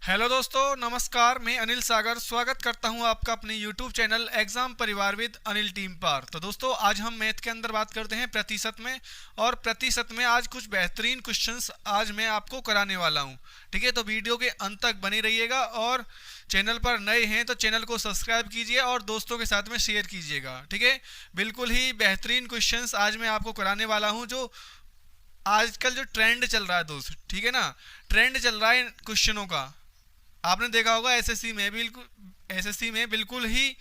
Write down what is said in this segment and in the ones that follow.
Hello दोस्तों, नमस्कार। मैं अनिल सागर स्वागत करता हूं आपका अपने यूट्यूब चैनल एग्जाम परिवार विद अनिल टीम पर। तो दोस्तों, आज हम मैथ के अंदर बात करते हैं प्रतिशत में। और प्रतिशत में आज कुछ बेहतरीन क्वेश्चंस आज मैं आपको कराने वाला हूं। ठीक है, तो वीडियो के अंत तक बने रहिएगा। और चैनल पर नए हैं तो चैनल को सब्सक्राइब कीजिए और दोस्तों के साथ में शेयर कीजिएगा। ठीक है, बिल्कुल ही बेहतरीन क्वेश्चंस आज मैं आपको कराने वाला हूँ, जो आजकल जो ट्रेंड चल रहा है दोस्त। ठीक है ना, ट्रेंड चल रहा है क्वेश्चनों का। आपने देखा होगा एसएससी में बिल्कुल ही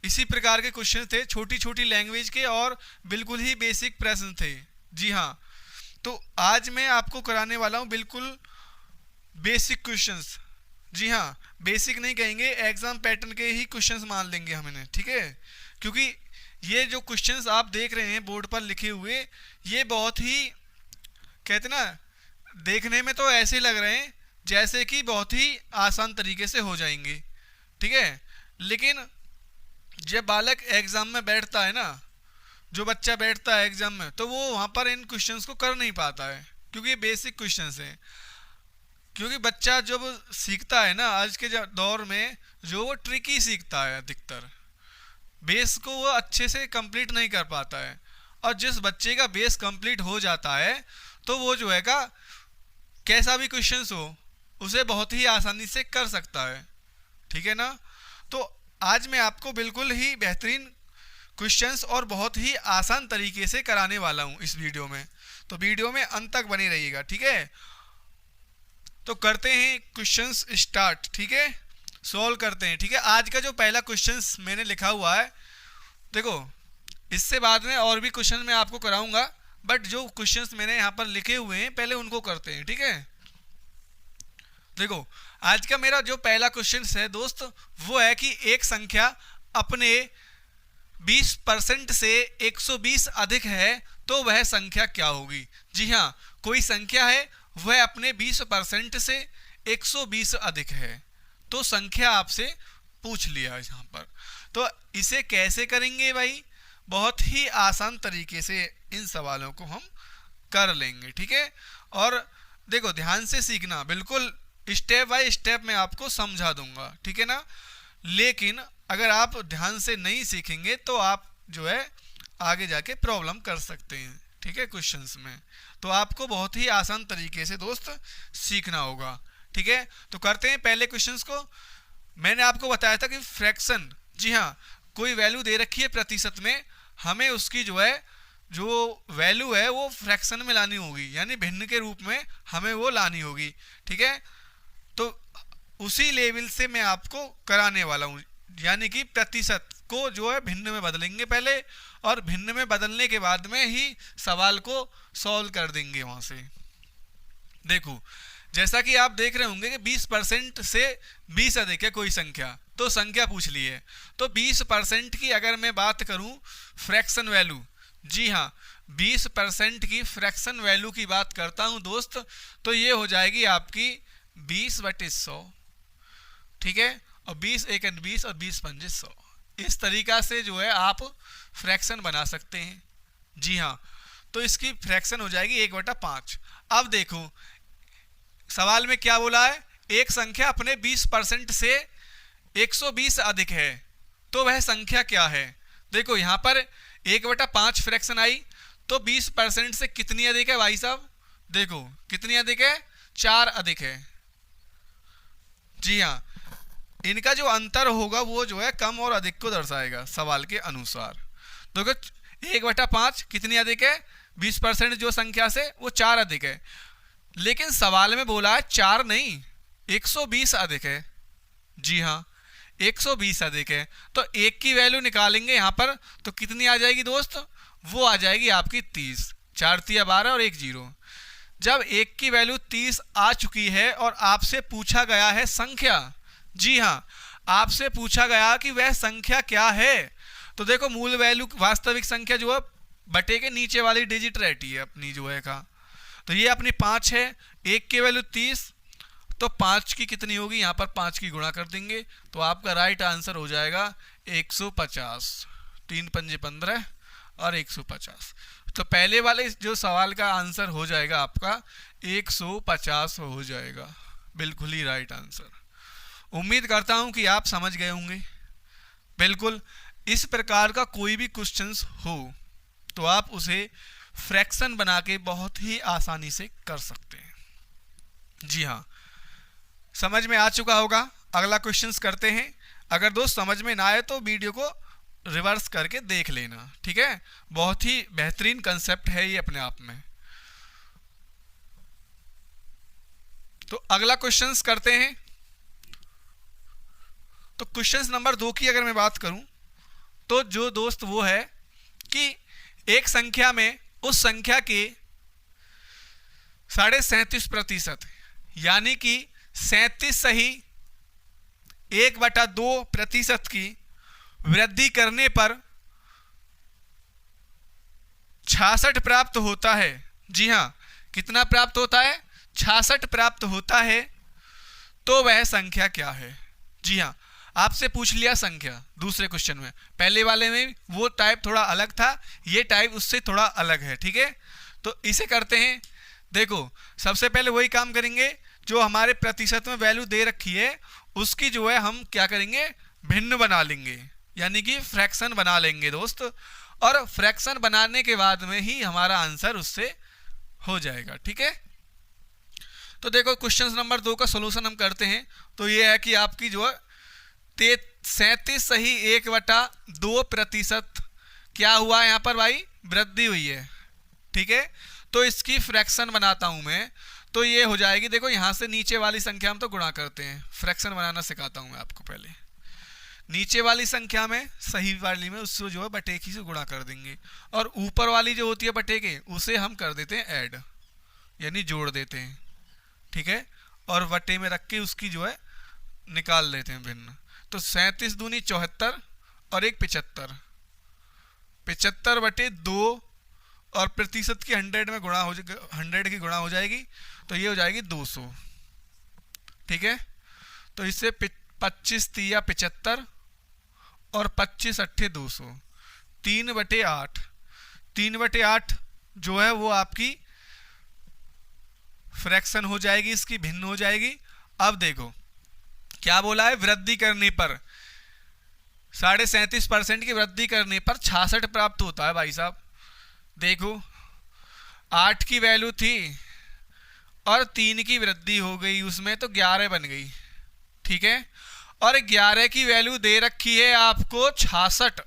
इसी प्रकार के क्वेश्चन थे, छोटी छोटी लैंग्वेज के और बिल्कुल ही बेसिक प्रश्न थे। जी हाँ, तो आज मैं आपको कराने वाला हूँ बिल्कुल बेसिक क्वेश्चंस। जी हाँ, बेसिक नहीं कहेंगे, एग्जाम पैटर्न के ही क्वेश्चंस मान लेंगे हम इन्हें। ठीक है, क्योंकि ये जो क्वेश्चंस आप देख रहे हैं बोर्ड पर लिखे हुए, ये बहुत ही कहते ना, देखने में तो ऐसे लग रहे हैं जैसे कि बहुत ही आसान तरीके से हो जाएंगे। ठीक है, लेकिन जब बालक एग्जाम में बैठता है ना, जो बच्चा बैठता है एग्जाम में, तो वो वहाँ पर इन क्वेश्चंस को कर नहीं पाता है, क्योंकि ये बेसिक क्वेश्चंस हैं। क्योंकि बच्चा जब सीखता है ना आज के दौर में, जो वो ट्रिकी सीखता है, अधिकतर बेस को वो अच्छे से कंप्लीट नहीं कर पाता है। और जिस बच्चे का बेस कंप्लीट हो जाता है, तो वो जो है का कैसा भी क्वेश्चंस हो उसे बहुत ही आसानी से कर सकता है। ठीक है ना, तो आज मैं आपको बिल्कुल ही बेहतरीन क्वेश्चंस और बहुत ही आसान तरीके से कराने वाला हूं इस वीडियो में। तो वीडियो में अंत तक बने रहिएगा। ठीक है, तो करते हैं क्वेश्चंस स्टार्ट। ठीक है, सॉल्व करते हैं। ठीक है, आज का जो पहला क्वेश्चंस मैंने लिखा हुआ है, देखो इससे बाद में और भी क्वेश्चन मैं आपको कराऊंगा, बट जो क्वेश्चंस मैंने यहाँ पर लिखे हुए हैं पहले उनको करते हैं। ठीक है, देखो आज का मेरा जो पहला क्वेश्चन है दोस्त, वो है कि एक संख्या अपने 20% से 120 अधिक है तो वह संख्या क्या होगी। जी हाँ, कोई संख्या है, वह अपने 20% से 120 अधिक है, तो संख्या आपसे पूछ लिया है यहाँ पर। तो इसे कैसे करेंगे भाई, बहुत ही आसान तरीके से इन सवालों को हम कर लेंगे। ठीक है, और देखो ध्यान से सीखना, बिल्कुल स्टेप बाय स्टेप मैं आपको समझा दूंगा। ठीक है ना, लेकिन अगर आप ध्यान से नहीं सीखेंगे तो आप जो है आगे जाके प्रॉब्लम कर सकते हैं। ठीक है, क्वेश्चंस में तो आपको बहुत ही आसान तरीके से दोस्त सीखना होगा। ठीक है, तो करते हैं पहले क्वेश्चंस को। मैंने आपको बताया था कि फ्रैक्शन, जी हाँ, कोई वैल्यू दे रखी है प्रतिशत में, हमें उसकी जो है जो वैल्यू है वो फ्रैक्शन में लानी होगी, यानी भिन्न के रूप में हमें वो लानी होगी। ठीक है, तो उसी लेवल से मैं आपको कराने वाला हूँ, यानी कि प्रतिशत को जो है भिन्न में बदलेंगे पहले, और भिन्न में बदलने के बाद में ही सवाल को सॉल्व कर देंगे वहां से। देखो जैसा कि आप देख रहे होंगे कि 20% से 20 अधिक है कोई संख्या, तो संख्या पूछ ली है। तो 20% की अगर मैं बात करूं फ्रैक्शन वैल्यू, जी हाँ 20% की फ्रैक्शन वैल्यू की बात करता हूं दोस्त, तो ये हो जाएगी आपकी 20/100। ठीक है, और 20 एकन 20 और 20 पंजे 100। इस तरीका से जो है आप फ्रैक्शन बना सकते हैं। जी हाँ, तो इसकी फ्रैक्शन हो जाएगी 1/5। अब देखो सवाल में क्या बोला है, एक संख्या अपने 20% से 120 अधिक है तो वह संख्या क्या है। देखो यहाँ पर 1/5 फ्रैक्शन आई, तो 20% से कितनी अधिक है भाई साहब, देखो कितनी अधिक है, 4 अधिक है। जी हाँ, इनका जो अंतर होगा वो जो है कम और अधिक को दर्शाएगा सवाल के अनुसार। देखो 1/5 कितनी अधिक है, 20% जो संख्या से वो 4 अधिक है, लेकिन सवाल में बोला है 4 नहीं 120 अधिक है। जी हाँ, 120 अधिक है, तो एक की वैल्यू निकालेंगे यहाँ पर, तो कितनी आ जाएगी दोस्त, वो आ जाएगी आपकी 30। 4 तिया 12 और 1 0। जब एक की वैल्यू 30 आ चुकी है और आपसे पूछा गया है संख्या, जी हाँ आपसे पूछा गया कि वह संख्या क्या है, तो देखो मूल वैल्यू वास्तविक संख्या जो है बटे के नीचे वाली डिजिट रहती है अपनी जो है का, तो ये अपनी 5 है, एक की वैल्यू 30, तो 5 की कितनी होगी, यहाँ पर 5 की गुणा कर देंगे, तो आपका राइट आंसर हो जाएगा 150। 3 पंजे 15 और 150। तो पहले वाले जो सवाल का आंसर हो जाएगा आपका 150 हो जाएगा। बिल्कुल ही राइट आंसर। उम्मीद करता हूं कि आप समझ गए होंगे। बिल्कुल इस प्रकार का कोई भी क्वेश्चंस हो तो आप उसे फ्रैक्शन बना के बहुत ही आसानी से कर सकते हैं। जी हाँ, समझ में आ चुका होगा। अगला क्वेश्चंस करते हैं। अगर दोस्त समझ में ना आए तो वीडियो को रिवर्स करके देख लेना, ठीक है। बहुत ही बेहतरीन कंसेप्ट है ये अपने आप में। तो अगला क्वेश्चंस करते हैं। तो क्वेश्चंस नंबर 2 की अगर मैं बात करूं तो जो दोस्त वो है कि एक संख्या में उस संख्या के 37.5% यानी कि 37 सही 1/2% की वृद्धि करने पर 66 प्राप्त होता है। जी हाँ, कितना प्राप्त होता है? 66 प्राप्त होता है। तो वह संख्या क्या है? जी हाँ, आपसे पूछ लिया संख्या दूसरे क्वेश्चन में। पहले वाले में वो टाइप थोड़ा अलग था, ये टाइप उससे थोड़ा अलग है, ठीक है। तो इसे करते हैं। देखो सबसे पहले वही काम करेंगे जो हमारे प्रतिशत में वैल्यू दे रखी है उसकी जो है हम क्या करेंगे, भिन्न बना लेंगे, यानी कि फ्रैक्शन बना लेंगे दोस्त। और फ्रैक्शन बनाने के बाद में ही हमारा आंसर उससे हो जाएगा, ठीक है। तो देखो क्वेश्चन नंबर 2 का सोल्यूशन हम करते हैं। तो ये है कि आपकी जो है 37 सही 1/2% क्या हुआ है यहाँ पर भाई? वृद्धि हुई है, ठीक है। तो इसकी फ्रैक्शन बनाता हूं मैं, तो ये हो जाएगी। देखो यहां से नीचे वाली संख्या हम तो गुणा करते हैं, फ्रैक्शन बनाना सिखाता हूं मैं आपको। पहले नीचे वाली संख्या में सही वाली में उससे जो है बटेकी से गुणा कर देंगे, और ऊपर वाली जो होती है बटेके उसे हम कर देते हैं ऐड, यानी जोड़ देते हैं, ठीक है। और बटे में रख के उसकी जो है निकाल लेते हैं भिन्न। तो 37 दूनी 74 और 1 75, 75/2 और प्रतिशत की 100 में गुणा हो 100 की गुणा हो जाएगी, तो ये हो जाएगी 200, ठीक है। तो इससे 25 तिया 75 और 25 अट्ठे 200, 3/8, 3/8 जो है वो आपकी फ्रैक्शन हो जाएगी, इसकी भिन्न हो जाएगी। अब देखो क्या बोला है, वृद्धि करने पर 37.5% की वृद्धि करने पर 66 प्राप्त होता है। भाई साहब देखो 8 की वैल्यू थी और 3 की वृद्धि हो गई उसमें, तो 11 बन गई, ठीक है। और 11 की वैल्यू दे रखी है आपको 66।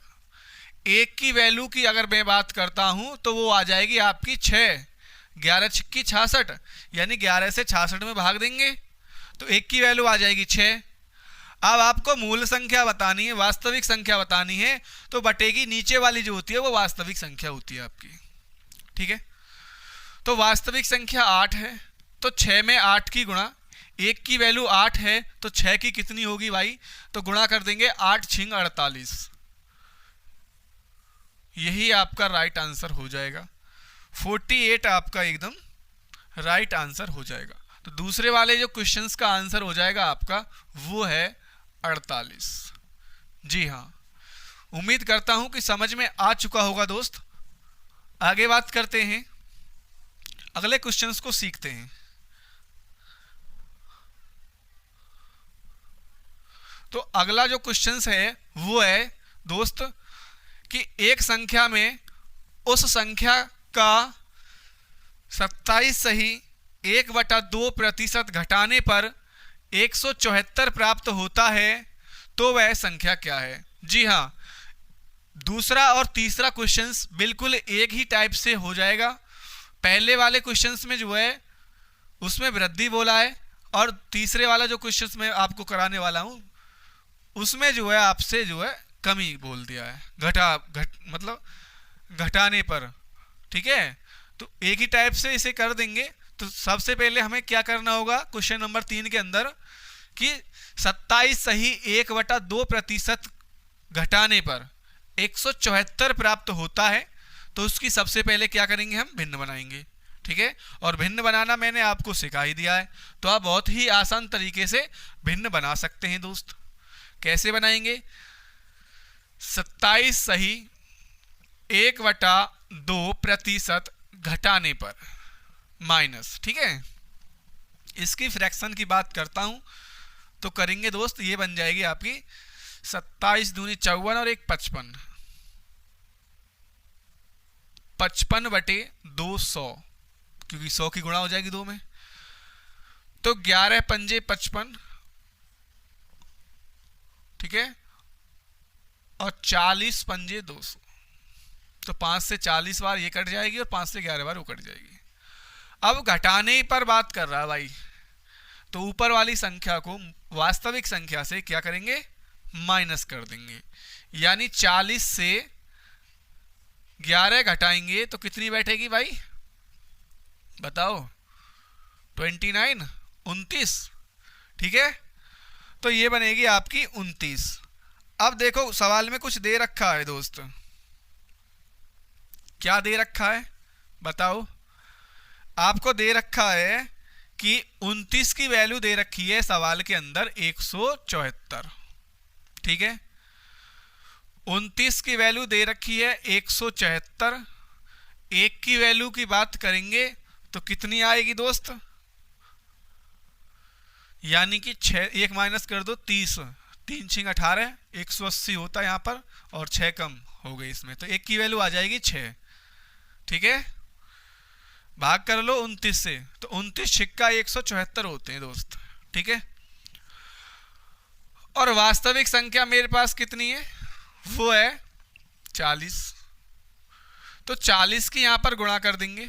1 की वैल्यू की अगर मैं बात करता हूं तो वो आ जाएगी आपकी 6, 11 छक्की 66, यानी 11 से 66 में भाग देंगे तो 1 की वैल्यू आ जाएगी 6। अब आपको मूल संख्या बतानी है, वास्तविक संख्या बतानी है, तो बटेगी नीचे वाली जो होती है वो वास्तविक संख्या होती है आपकी, ठीक है। तो वास्तविक संख्या 8 है, तो 6 में 8 की गुणा, 1 की वैल्यू 8 है तो 6 की कितनी होगी भाई? तो गुणा कर देंगे 8 छिंग 48, यही आपका राइट आंसर हो जाएगा। 48 आपका एकदम राइट आंसर हो जाएगा। तो दूसरे वाले जो क्वेश्चंस का आंसर हो जाएगा आपका वो है 48। जी हाँ, उम्मीद करता हूं कि समझ में आ चुका होगा दोस्त। आगे बात करते हैं, अगले क्वेश्चंस को सीखते हैं। तो अगला जो क्वेश्चंस है वो है दोस्त कि एक संख्या में उस संख्या का 27 सही 1/2% घटाने पर 174 प्राप्त होता है, तो वह संख्या क्या है? जी हाँ, दूसरा और तीसरा क्वेश्चंस बिल्कुल एक ही टाइप से हो जाएगा। पहले वाले क्वेश्चंस में जो है उसमें वृद्धि बोला है, और तीसरे वाला जो क्वेश्चंस मैं आपको कराने वाला हूं उसमें जो है आपसे जो है कमी बोल दिया है, मतलब घटाने पर, ठीक है। तो एक ही टाइप से इसे कर देंगे। तो सबसे पहले हमें क्या करना होगा क्वेश्चन नंबर 3 के अंदर कि 27 सही 1/2% घटाने पर 174 प्राप्त होता है, तो उसकी सबसे पहले क्या करेंगे, हम भिन्न बनाएंगे, ठीक है। और भिन्न बनाना मैंने आपको सिखा ही दिया है, तो आप बहुत ही आसान तरीके से भिन्न बना सकते हैं दोस्त। कैसे बनाएंगे? 27 सही 1/2% घटाने पर माइनस, ठीक है। इसकी फ्रैक्शन की बात करता हूं तो करेंगे दोस्त, ये बन जाएगी आपकी 27 दूनी 54 और 1 55, 55/200, क्योंकि 100 की गुणा हो जाएगी 2 में, तो 11 पंजे 55, ठीक है, और 40 पंजे 200, तो 5 से 40 बार ये कट जाएगी और 5 से 11 बार वो कट जाएगी। अब घटाने पर बात कर रहा है भाई, तो ऊपर वाली संख्या को वास्तविक संख्या से क्या करेंगे, माइनस कर देंगे, यानी 40 से 11 घटाएंगे तो कितनी बैठेगी भाई, बताओ, 29, 29, ठीक है, तो ये बनेगी आपकी 29। अब देखो सवाल में कुछ दे रखा है दोस्त, क्या दे रखा है बताओ, आपको दे रखा है कि 29 की वैल्यू दे रखी है सवाल के अंदर 174, ठीक है, 29 की वैल्यू दे रखी है 174, एक की वैल्यू की बात करेंगे तो कितनी आएगी दोस्त, यानी कि 6, 1 माइनस कर दो 30, 3 6 18, 180 होता है यहाँ पर, और 6 कम हो गई इसमें, तो एक की वैल्यू आ जाएगी 6, ठीक है, भाग कर लो 29 से, तो 29 छिक्का 174 होते हैं दोस्त, ठीक है, और वास्तविक संख्या मेरे पास कितनी है, वो है 40, तो 40 की यहां पर गुणा कर देंगे,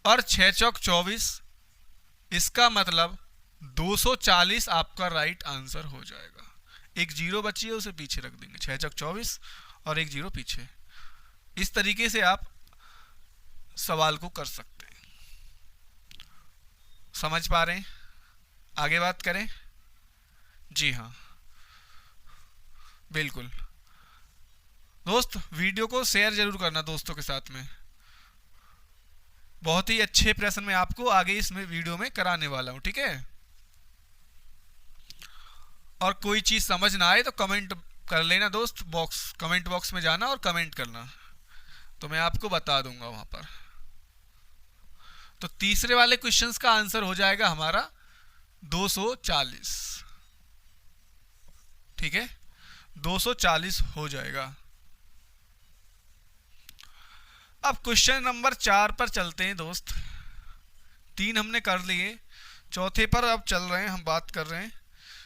और 6 चौक 24, इसका मतलब 240 आपका राइट आंसर हो जाएगा। एक जीरो बची है उसे पीछे रख देंगे, 6 चौक 24 और एक जीरो पीछे। इस तरीके से आप सवाल को कर सकते हैं। समझ पा रहे हैं? आगे बात करें? जी हाँ, बिल्कुल दोस्त, वीडियो को शेयर जरूर करना दोस्तों के साथ में। बहुत ही अच्छे प्रश्न मैं आपको आगे इसमें वीडियो में कराने वाला हूं, ठीक है। और कोई चीज समझ ना आए तो कमेंट कर लेना दोस्त, कमेंट बॉक्स में जाना और कमेंट करना, तो मैं आपको बता दूंगा वहां पर। तो तीसरे वाले क्वेश्चंस का आंसर हो जाएगा हमारा 240, ठीक है, 240 हो जाएगा। अब क्वेश्चन नंबर 4 पर चलते हैं दोस्त। 3 हमने कर लिए, चौथे पर अब चल रहे हैं, हम बात कर रहे हैं।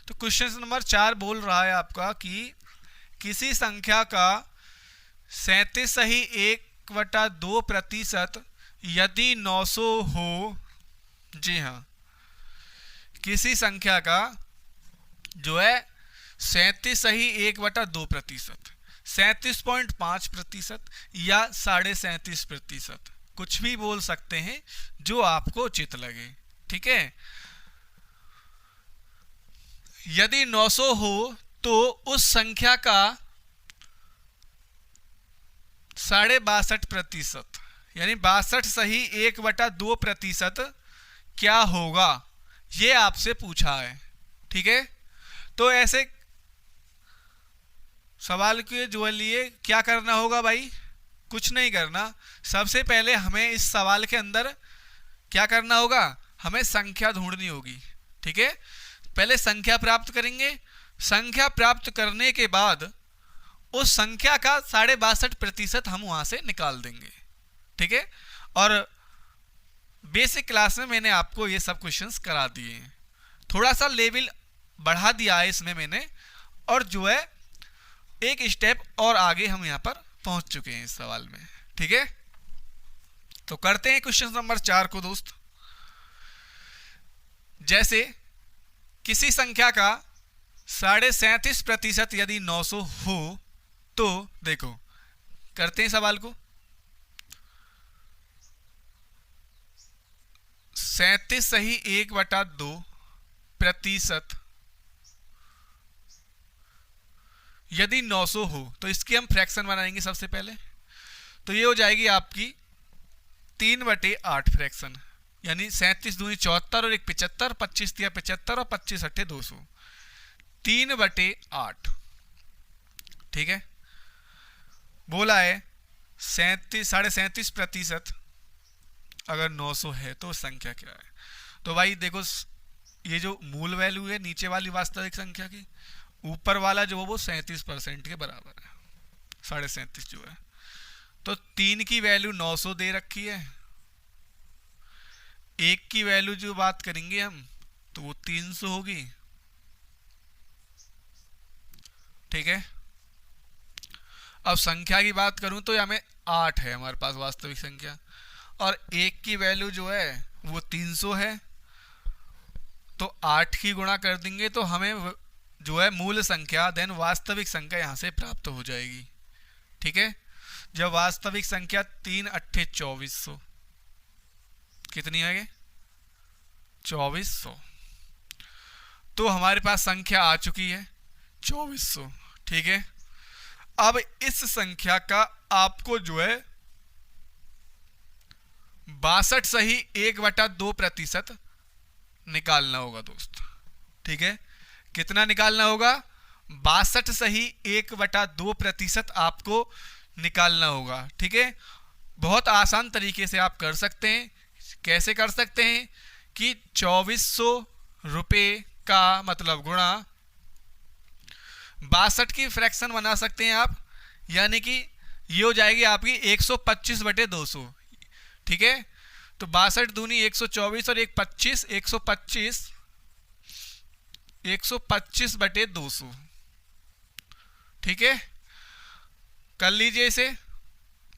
तो क्वेश्चन नंबर 4 बोल रहा है आपका कि किसी संख्या का 37.1/2% यदि 900 हो, जी हाँ, किसी संख्या का जो है 37.1/2%, 37.5% या 37.5%, कुछ भी बोल सकते हैं जो आपको उचित लगे, ठीक है। यदि 900 हो तो उस संख्या का 62.5%, यानी 62.1/2% क्या होगा, ये आपसे पूछा है, ठीक है। तो ऐसे सवाल के जो लिए क्या करना होगा भाई, कुछ नहीं करना। सबसे पहले हमें इस सवाल के अंदर क्या करना होगा, हमें संख्या ढूंढनी होगी, ठीक है। पहले संख्या प्राप्त करेंगे, संख्या प्राप्त करने के बाद उस संख्या का 62.5% हम वहां से निकाल देंगे, ठीक है। और बेसिक क्लास में मैंने आपको ये सब क्वेश्चंस करा दिए हैं, थोड़ा सा लेवल बढ़ा दिया है इसमें मैंने, और जो है एक स्टेप और आगे हम यहां पर पहुंच चुके हैं इस सवाल में, ठीक है। तो करते हैं क्वेश्चन नंबर 4 को दोस्त। जैसे किसी संख्या का 37.5% यदि 900 हो, तो देखो करते हैं सवाल को। 37.1/2% यदि 900 हो, तो इसकी हम फ्रैक्शन बनाएंगे सबसे पहले। तो ये हो जाएगी आपकी 3/8 फ्रैक्शन, यानी 37 दूनी 74 और 1 75, 25 तिया 75 और 25 अट्ठे 200, 3/8, ठीक है। बोला है 37.5% अगर 900 है तो संख्या क्या है। तो भाई देखो ये जो मूल वैल्यू है नीचे वाली वास्तविक संख्या की, ऊपर वाला जो है वो 37% के बराबर है, 37.5 जो है। तो 3 की वैल्यू 900 दे रखी है, 1 की वैल्यू जो बात करेंगे हम तो वो 300 होगी, ठीक है। अब संख्या की बात करूं तो हमें 8 है हमारे पास वास्तविक संख्या, और 1 की वैल्यू जो है वो 300 है, तो 8 की गुणा कर देंगे तो हमें जो है मूल संख्या देन वास्तविक संख्या यहां से प्राप्त हो जाएगी, ठीक है। जब वास्तविक संख्या 3 अट्ठे 2400 कितनी है, 2400, तो हमारे पास संख्या आ चुकी है 2400, ठीक है। अब इस संख्या का आपको जो है 62 सही 1/2% निकालना होगा दोस्त, ठीक है। कितना निकालना होगा, 62 सही 1/2% आपको निकालना होगा, ठीक है। बहुत आसान तरीके से आप कर सकते हैं। कैसे कर सकते हैं कि 2400 रुपये का मतलब गुणा 62 की फ्रैक्शन बना सकते हैं आप, यानी कि ये हो जाएगी आपकी 125/200, ठीक है। तो 62 दूनी 124 और 125, 125/200, ठीक है। कर लीजिए इसे,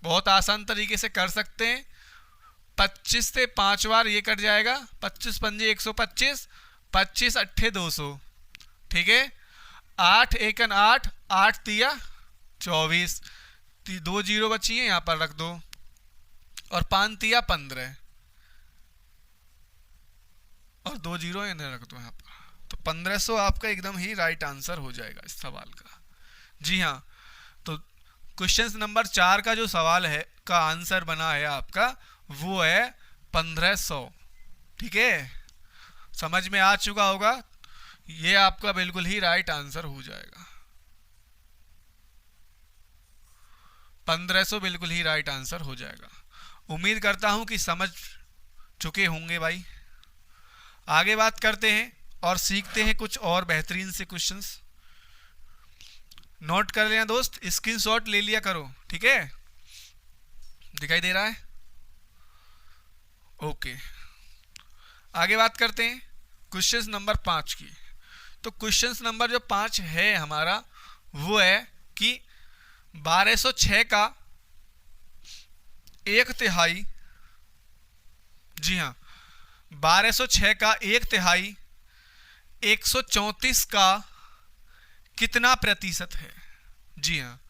बहुत आसान तरीके से कर सकते हैं। 25 से 5 बार ये कट जाएगा, 25 पंजे 125, 25 अट्ठे 200, ठीक है। 8 एकन 8, 8 तिया 24, 2 जीरो बची है यहाँ पर रख दो, और 5 तिया 15, और 2 जीरो इन्हें रख दो यहाँ पर, तो 1500 आपका एकदम ही राइट आंसर हो जाएगा इस सवाल का। जी हाँ, तो क्वेश्चन नंबर 4 का जो सवाल है का आंसर बना है आपका वो है 1500, ठीक है। समझ में आ चुका होगा, ये आपका बिल्कुल ही राइट आंसर हो जाएगा। 1500 बिल्कुल ही राइट आंसर हो जाएगा। उम्मीद करता हूं कि समझ चुके होंगे भाई। आगे बात करते हैं और सीखते हैं कुछ और बेहतरीन से क्वेश्चंस। नोट कर लेना दोस्त, स्क्रीनशॉट ले लिया करो, ठीक है। दिखाई दे रहा है, ओके। आगे बात करते हैं क्वेश्चन नंबर 5 की। तो क्वेश्चन नंबर जो 5 है हमारा वो है कि 1206 का 1/3, जी हाँ 1206 का 1/3 134 का कितना प्रतिशत है। जी हाँ,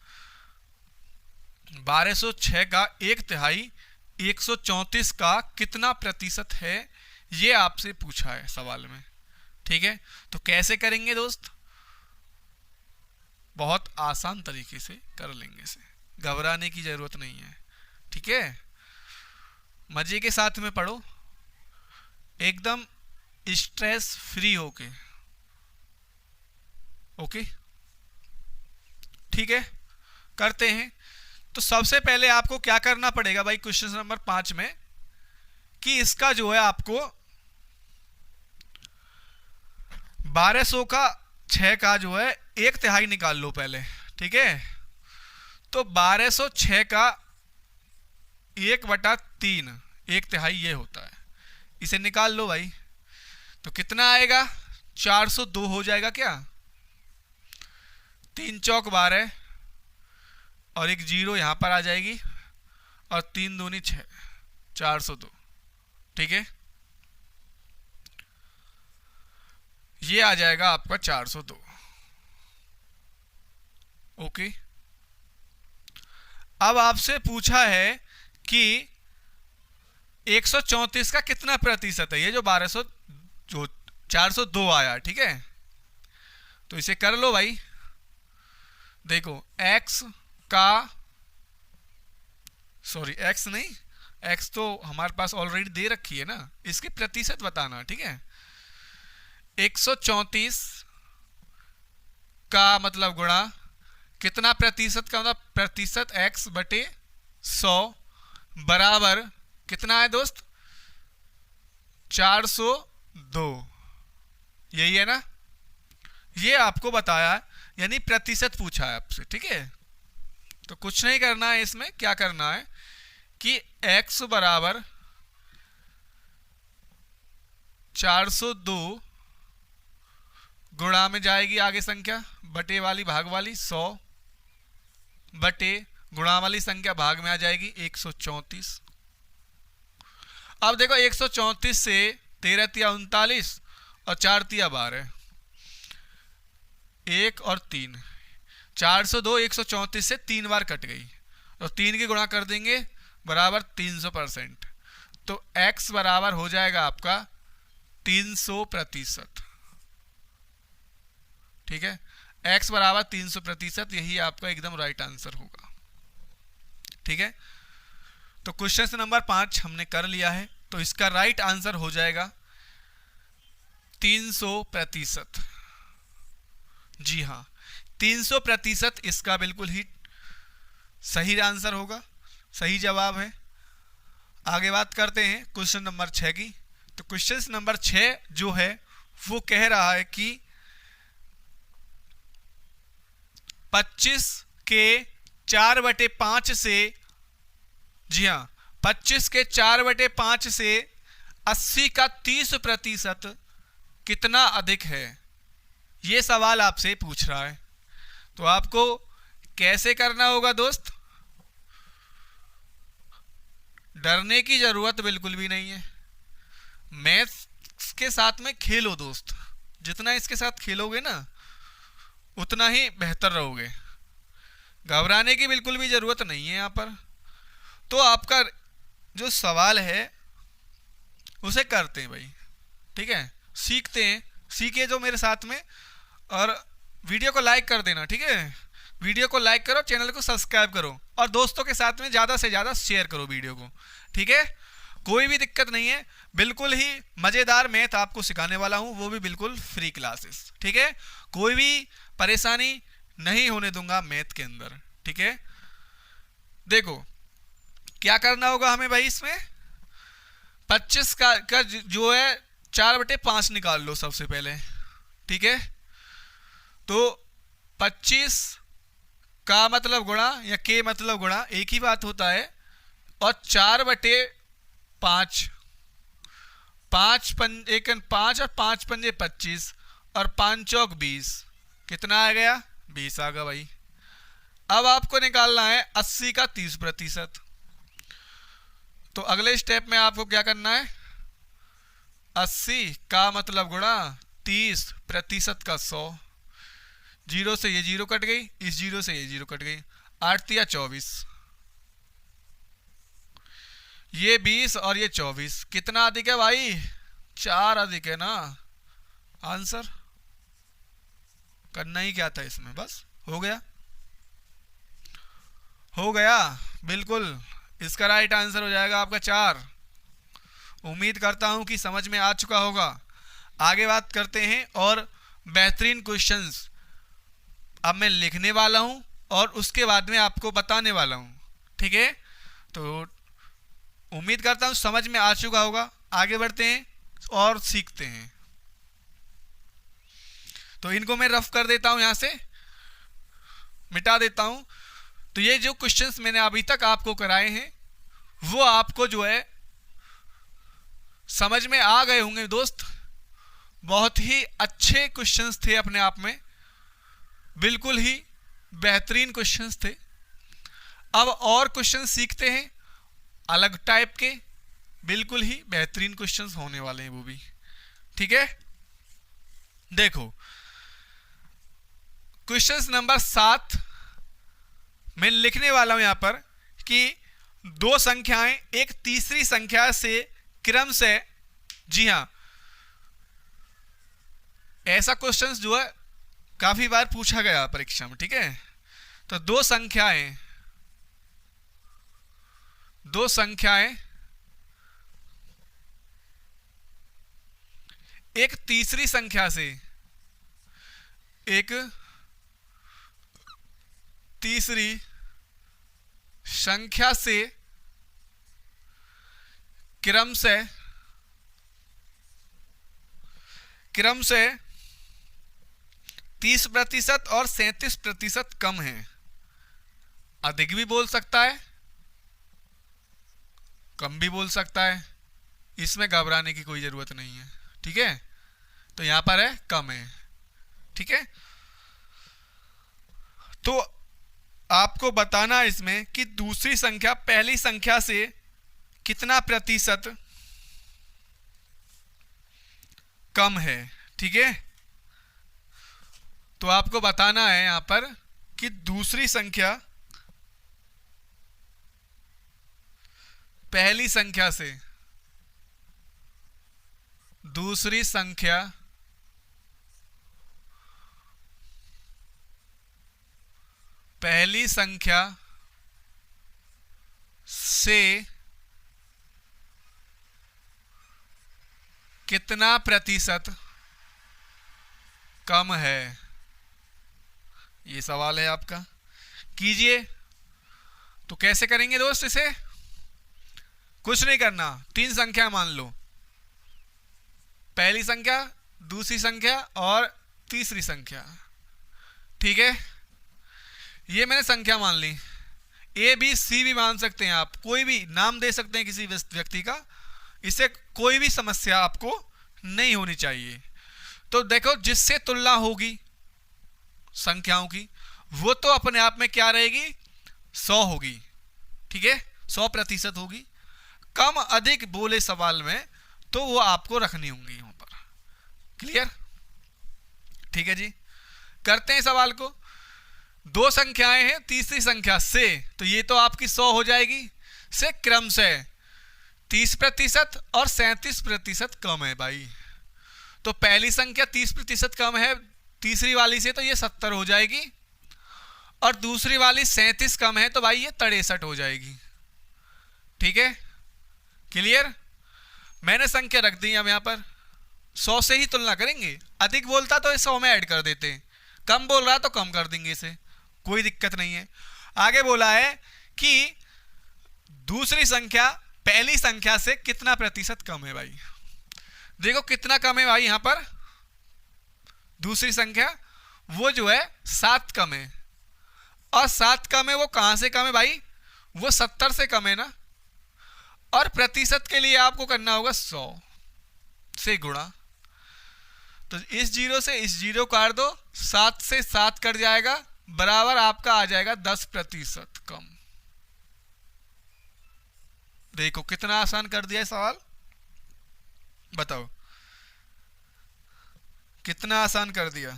1206 का 1/3 134 का कितना प्रतिशत है, ये आपसे पूछा है सवाल में, ठीक है। तो कैसे करेंगे दोस्त, बहुत आसान तरीके से कर लेंगे इसे, घबराने की जरूरत नहीं है, ठीक है। मजे के साथ में पढ़ो, एकदम स्ट्रेस फ्री होके, ओके, ठीक है। करते हैं। तो सबसे पहले आपको क्या करना पड़ेगा भाई क्वेश्चन नंबर 5 में, कि इसका जो है आपको 1200 का 6 का जो है 1/3 निकाल लो पहले, ठीक है। तो 1206 का 1/3 1/3 ये होता है, इसे निकाल लो भाई। तो कितना आएगा, 402 हो जाएगा क्या, 3 चौक 12 और एक जीरो यहां पर आ जाएगी, और 3 दूनी 6, 402, ठीक है। ये आ जाएगा आपका 402, ओके। अब आपसे पूछा है कि 134 का कितना प्रतिशत है, ये जो 1200 जो 402 आया, ठीक है। तो इसे कर लो भाई। देखो x का, सॉरी x नहीं, x तो हमारे पास ऑलरेडी दे रखी है ना, इसके प्रतिशत बताना, ठीक है। 134 का मतलब गुणा कितना प्रतिशत का मतलब प्रतिशत x बटे 100 बराबर कितना है दोस्त, 402 2, यही है ना, ये आपको बताया है, यानी प्रतिशत पूछा है आपसे, ठीक है। तो कुछ नहीं करना है इसमें, क्या करना है कि x बराबर 402 गुणा में जाएगी आगे संख्या, बटे वाली भाग वाली 100 बटे गुणा वाली संख्या भाग में आ जाएगी 134। अब देखो 134 से 13 तिया 39 और 4 तिया 12, 1 और 3, 402 134 से 3 बार कट गई और 3 की गुणा कर देंगे बराबर 300%। तो x बराबर हो जाएगा आपका 300%, ठीक है। x बराबर 300%, यही आपका एकदम राइट आंसर होगा, ठीक है। तो क्वेश्चन नंबर 5 हमने कर लिया है, तो इसका राइट आंसर हो जाएगा 300%। जी हाँ, 300% इसका बिल्कुल ही सही आंसर होगा, सही जवाब है। आगे बात करते हैं क्वेश्चन नंबर 6 की। तो क्वेश्चन नंबर 6 जो है वो कह रहा है कि 25 के 4/5 से, जी हाँ, 25 के 4/5 से 80 का 30% कितना अधिक है, ये सवाल आपसे पूछ रहा है। तो आपको कैसे करना होगा दोस्त, डरने की जरूरत बिल्कुल भी नहीं है। मैथ्स के साथ में खेलो दोस्त, जितना इसके साथ खेलोगे ना उतना ही बेहतर रहोगे, घबराने की बिल्कुल भी जरूरत नहीं है यहाँ पर। तो आपका जो सवाल है उसे करते हैं भाई, ठीक है, सीखते हैं, सीखे जो मेरे साथ में, और वीडियो को लाइक कर देना, ठीक है। वीडियो को लाइक करो, चैनल को सब्सक्राइब करो और दोस्तों के साथ में ज़्यादा से ज़्यादा शेयर करो वीडियो को, ठीक है। कोई भी दिक्कत नहीं है, बिल्कुल ही मज़ेदार मैथ आपको सिखाने वाला हूँ, वो भी बिल्कुल फ्री क्लासेस, ठीक है। कोई भी परेशानी नहीं होने दूंगा मैथ के अंदर, ठीक है। देखो क्या करना होगा हमें भाई, इसमें 25 का जो है 4/5 निकाल लो सबसे पहले, ठीक है। तो 25 का मतलब गुणा या के मतलब गुणा, एक ही बात होता है, और 4/5, 5 और 5 पंजे 25 और 5 चौक 20, कितना आ गया, 20 आ गया भाई। अब आपको निकालना है 80 का 30%। तो अगले स्टेप में आपको क्या करना है, 80 का मतलब गुणा 30% का 100, 0 से ये 0 कट गई, इस 0 से ये 0 कट गई, 8 तिया 24, ये 20 और ये 24, कितना अधिक है भाई, 4 अधिक है ना। आंसर करना ही क्या था इसमें, बस हो गया, हो गया, बिल्कुल इसका राइट आंसर हो जाएगा आपका 4। उम्मीद करता हूं कि समझ में आ चुका होगा। आगे बात करते हैं और बेहतरीन क्वेश्चंस अब मैं लिखने वाला हूं और उसके बाद में आपको बताने वाला हूं, ठीक है। तो उम्मीद करता हूं समझ में आ चुका होगा। आगे बढ़ते हैं और सीखते हैं। तो इनको मैं रफ कर देता हूं, यहां से मिटा देता हूं। तो ये जो क्वेश्चंस मैंने अभी तक आपको कराए हैं वो आपको जो है समझ में आ गए होंगे दोस्त। बहुत ही अच्छे क्वेश्चंस थे अपने आप में, बिल्कुल ही बेहतरीन क्वेश्चंस थे। अब और क्वेश्चन सीखते हैं अलग टाइप के, बिल्कुल ही बेहतरीन क्वेश्चंस होने वाले हैं वो भी, ठीक है। देखो क्वेश्चंस नंबर 7 मैं लिखने वाला हूं यहां पर कि दो संख्याएं एक तीसरी संख्या से क्रम से, जी हां, ऐसा क्वेश्चंस जो है काफी बार पूछा गया परीक्षा में, ठीक है। तो दो संख्याएं एक तीसरी संख्या से, एक तीसरी संख्या से क्रम से क्रम से 30% और 37% कम है। अधिक भी बोल सकता है, कम भी बोल सकता है, इसमें घबराने की कोई जरूरत नहीं है। ठीक है, तो यहां पर है कम है। ठीक है, तो आपको बताना इसमें कि दूसरी संख्या पहली संख्या से कितना प्रतिशत कम है। ठीक है, तो आपको बताना है यहां पर कि दूसरी संख्या पहली संख्या से, दूसरी संख्या पहली संख्या से कितना प्रतिशत कम है, ये सवाल है आपका। कीजिए। तो कैसे करेंगे दोस्त इसे? कुछ नहीं करना, 3 संख्या मान लो, पहली संख्या, दूसरी संख्या और तीसरी संख्या। ठीक है, ये मैंने संख्या मान ली। ए बी सी भी मान सकते हैं आप, कोई भी नाम दे सकते हैं किसी व्यक्ति का, इससे कोई भी समस्या आपको नहीं होनी चाहिए। तो देखो, जिससे तुलना होगी संख्याओं की, वो तो अपने आप में क्या रहेगी, 100 होगी। ठीक है, 100% होगी। कम अधिक बोले सवाल में तो वो आपको रखनी होंगी यहां पर। क्लियर? ठीक है जी, करते हैं सवाल को। 2 संख्याएं हैं तीसरी संख्या से, तो ये तो आपकी 100 हो जाएगी, से क्रम से 30% और 37% कम है भाई। तो पहली संख्या 30% कम है तीसरी वाली से, तो ये 70 हो जाएगी, और दूसरी वाली 37 कम है, तो भाई ये 63 हो जाएगी। ठीक है, क्लियर? मैंने संख्या रख दी अब यहां पर, 100 से ही तुलना करेंगे। अधिक बोलता तो 100 में ऐड कर देते, कम बोल रहा तो कम कर देंगे इसे, कोई दिक्कत नहीं है। आगे बोला है कि दूसरी संख्या पहली संख्या से कितना प्रतिशत कम है भाई। देखो कितना कम है भाई, यहां पर दूसरी संख्या वो जो है 7 कम है, और 7 कम है वो कहां से कम है भाई, वो 70 से कम है ना। और प्रतिशत के लिए आपको करना होगा 100 से गुणा। तो इस जीरो से इस जीरो काट दो, 7 से 7 कट जाएगा, बराबर आपका आ जाएगा 10% कम। देखो कितना आसान कर दिया है सवाल, बताओ कितना आसान कर दिया।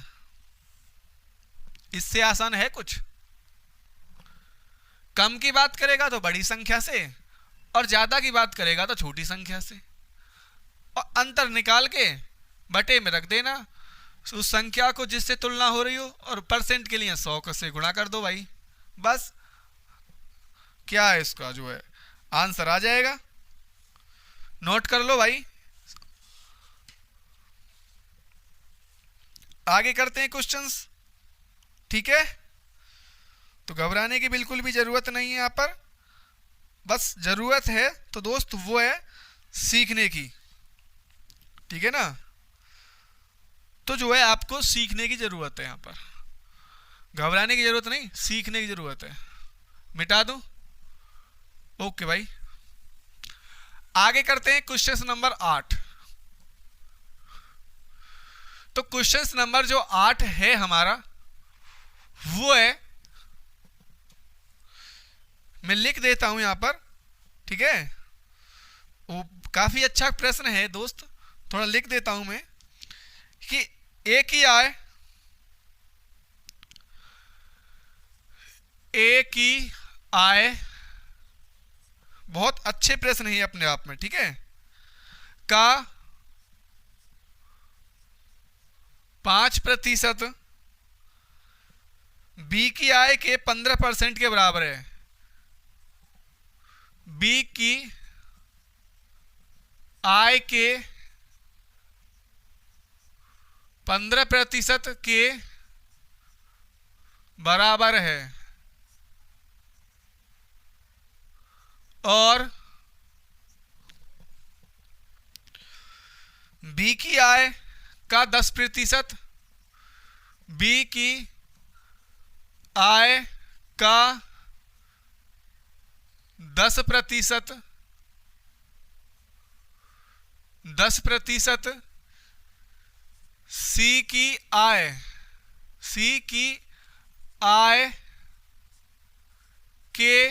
इससे आसान है कुछ? कम की बात करेगा तो बड़ी संख्या से, और ज्यादा की बात करेगा तो छोटी संख्या से, और अंतर निकाल के बटे में रख देना उस संख्या को जिससे तुलना हो रही हो, और परसेंट के लिए 100 से गुणा कर दो भाई, बस क्या है इसका जो है आंसर आ जाएगा। नोट कर लो भाई। आगे करते हैं क्वेश्चंस। ठीक है, तो घबराने की बिल्कुल भी जरूरत नहीं है यहां पर, बस जरूरत है तो दोस्त वो है सीखने की। ठीक है ना, तो जो है आपको सीखने की जरूरत है यहां पर, घबराने की जरूरत नहीं, सीखने की जरूरत है। मिटा दूं? ओके भाई, आगे करते हैं क्वेश्चन नंबर 8। तो क्वेश्चन नंबर जो 8 है हमारा, वो है, मैं लिख देता हूं यहां पर। ठीक है, वो काफी अच्छा प्रश्न है दोस्त, थोड़ा लिख देता हूं मैं कि एक ही आय, एक ही आय, बहुत अच्छे प्रश्न है अपने आप में। ठीक है, का 5% बी की आय के 15% के बराबर है। बी की आय के 15% के बराबर है, और बी की आय का 10%, बी की आय का 10%, 10%, सी की आय के,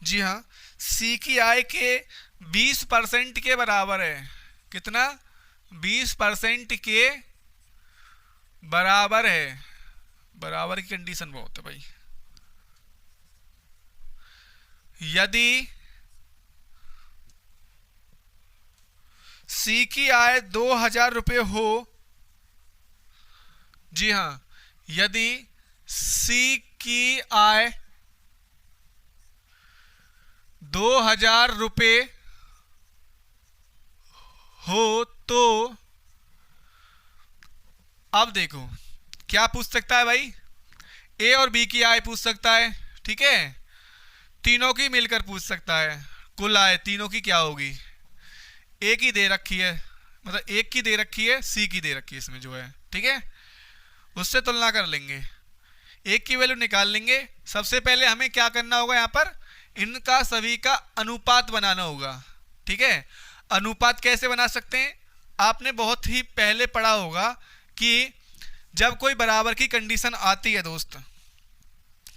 जी हाँ, सी की आय के 20% के बराबर है। कितना? 20% के बराबर है। बराबर की कंडीशन बहुत है भाई। यदि सी की आय 2000 रुपये हो, जी हाँ, यदि सी की आय 2000 रुपये हो तो अब देखो क्या पूछ सकता है भाई, ए और बी की आय पूछ सकता है, ठीक है, तीनों की मिलकर पूछ सकता है, कुल आय तीनों की क्या होगी। ए की दे रखी है, मतलब एक की दे रखी है, सी की दे रखी है इसमें जो है, ठीक है, उससे तुलना कर लेंगे, एक की वैल्यू निकाल लेंगे। सबसे पहले हमें क्या करना होगा, यहाँ पर इनका सभी का अनुपात बनाना होगा, ठीक है। अनुपात कैसे बना सकते हैं, आपने बहुत ही पहले पढ़ा होगा कि जब कोई बराबर की कंडीशन आती है दोस्त,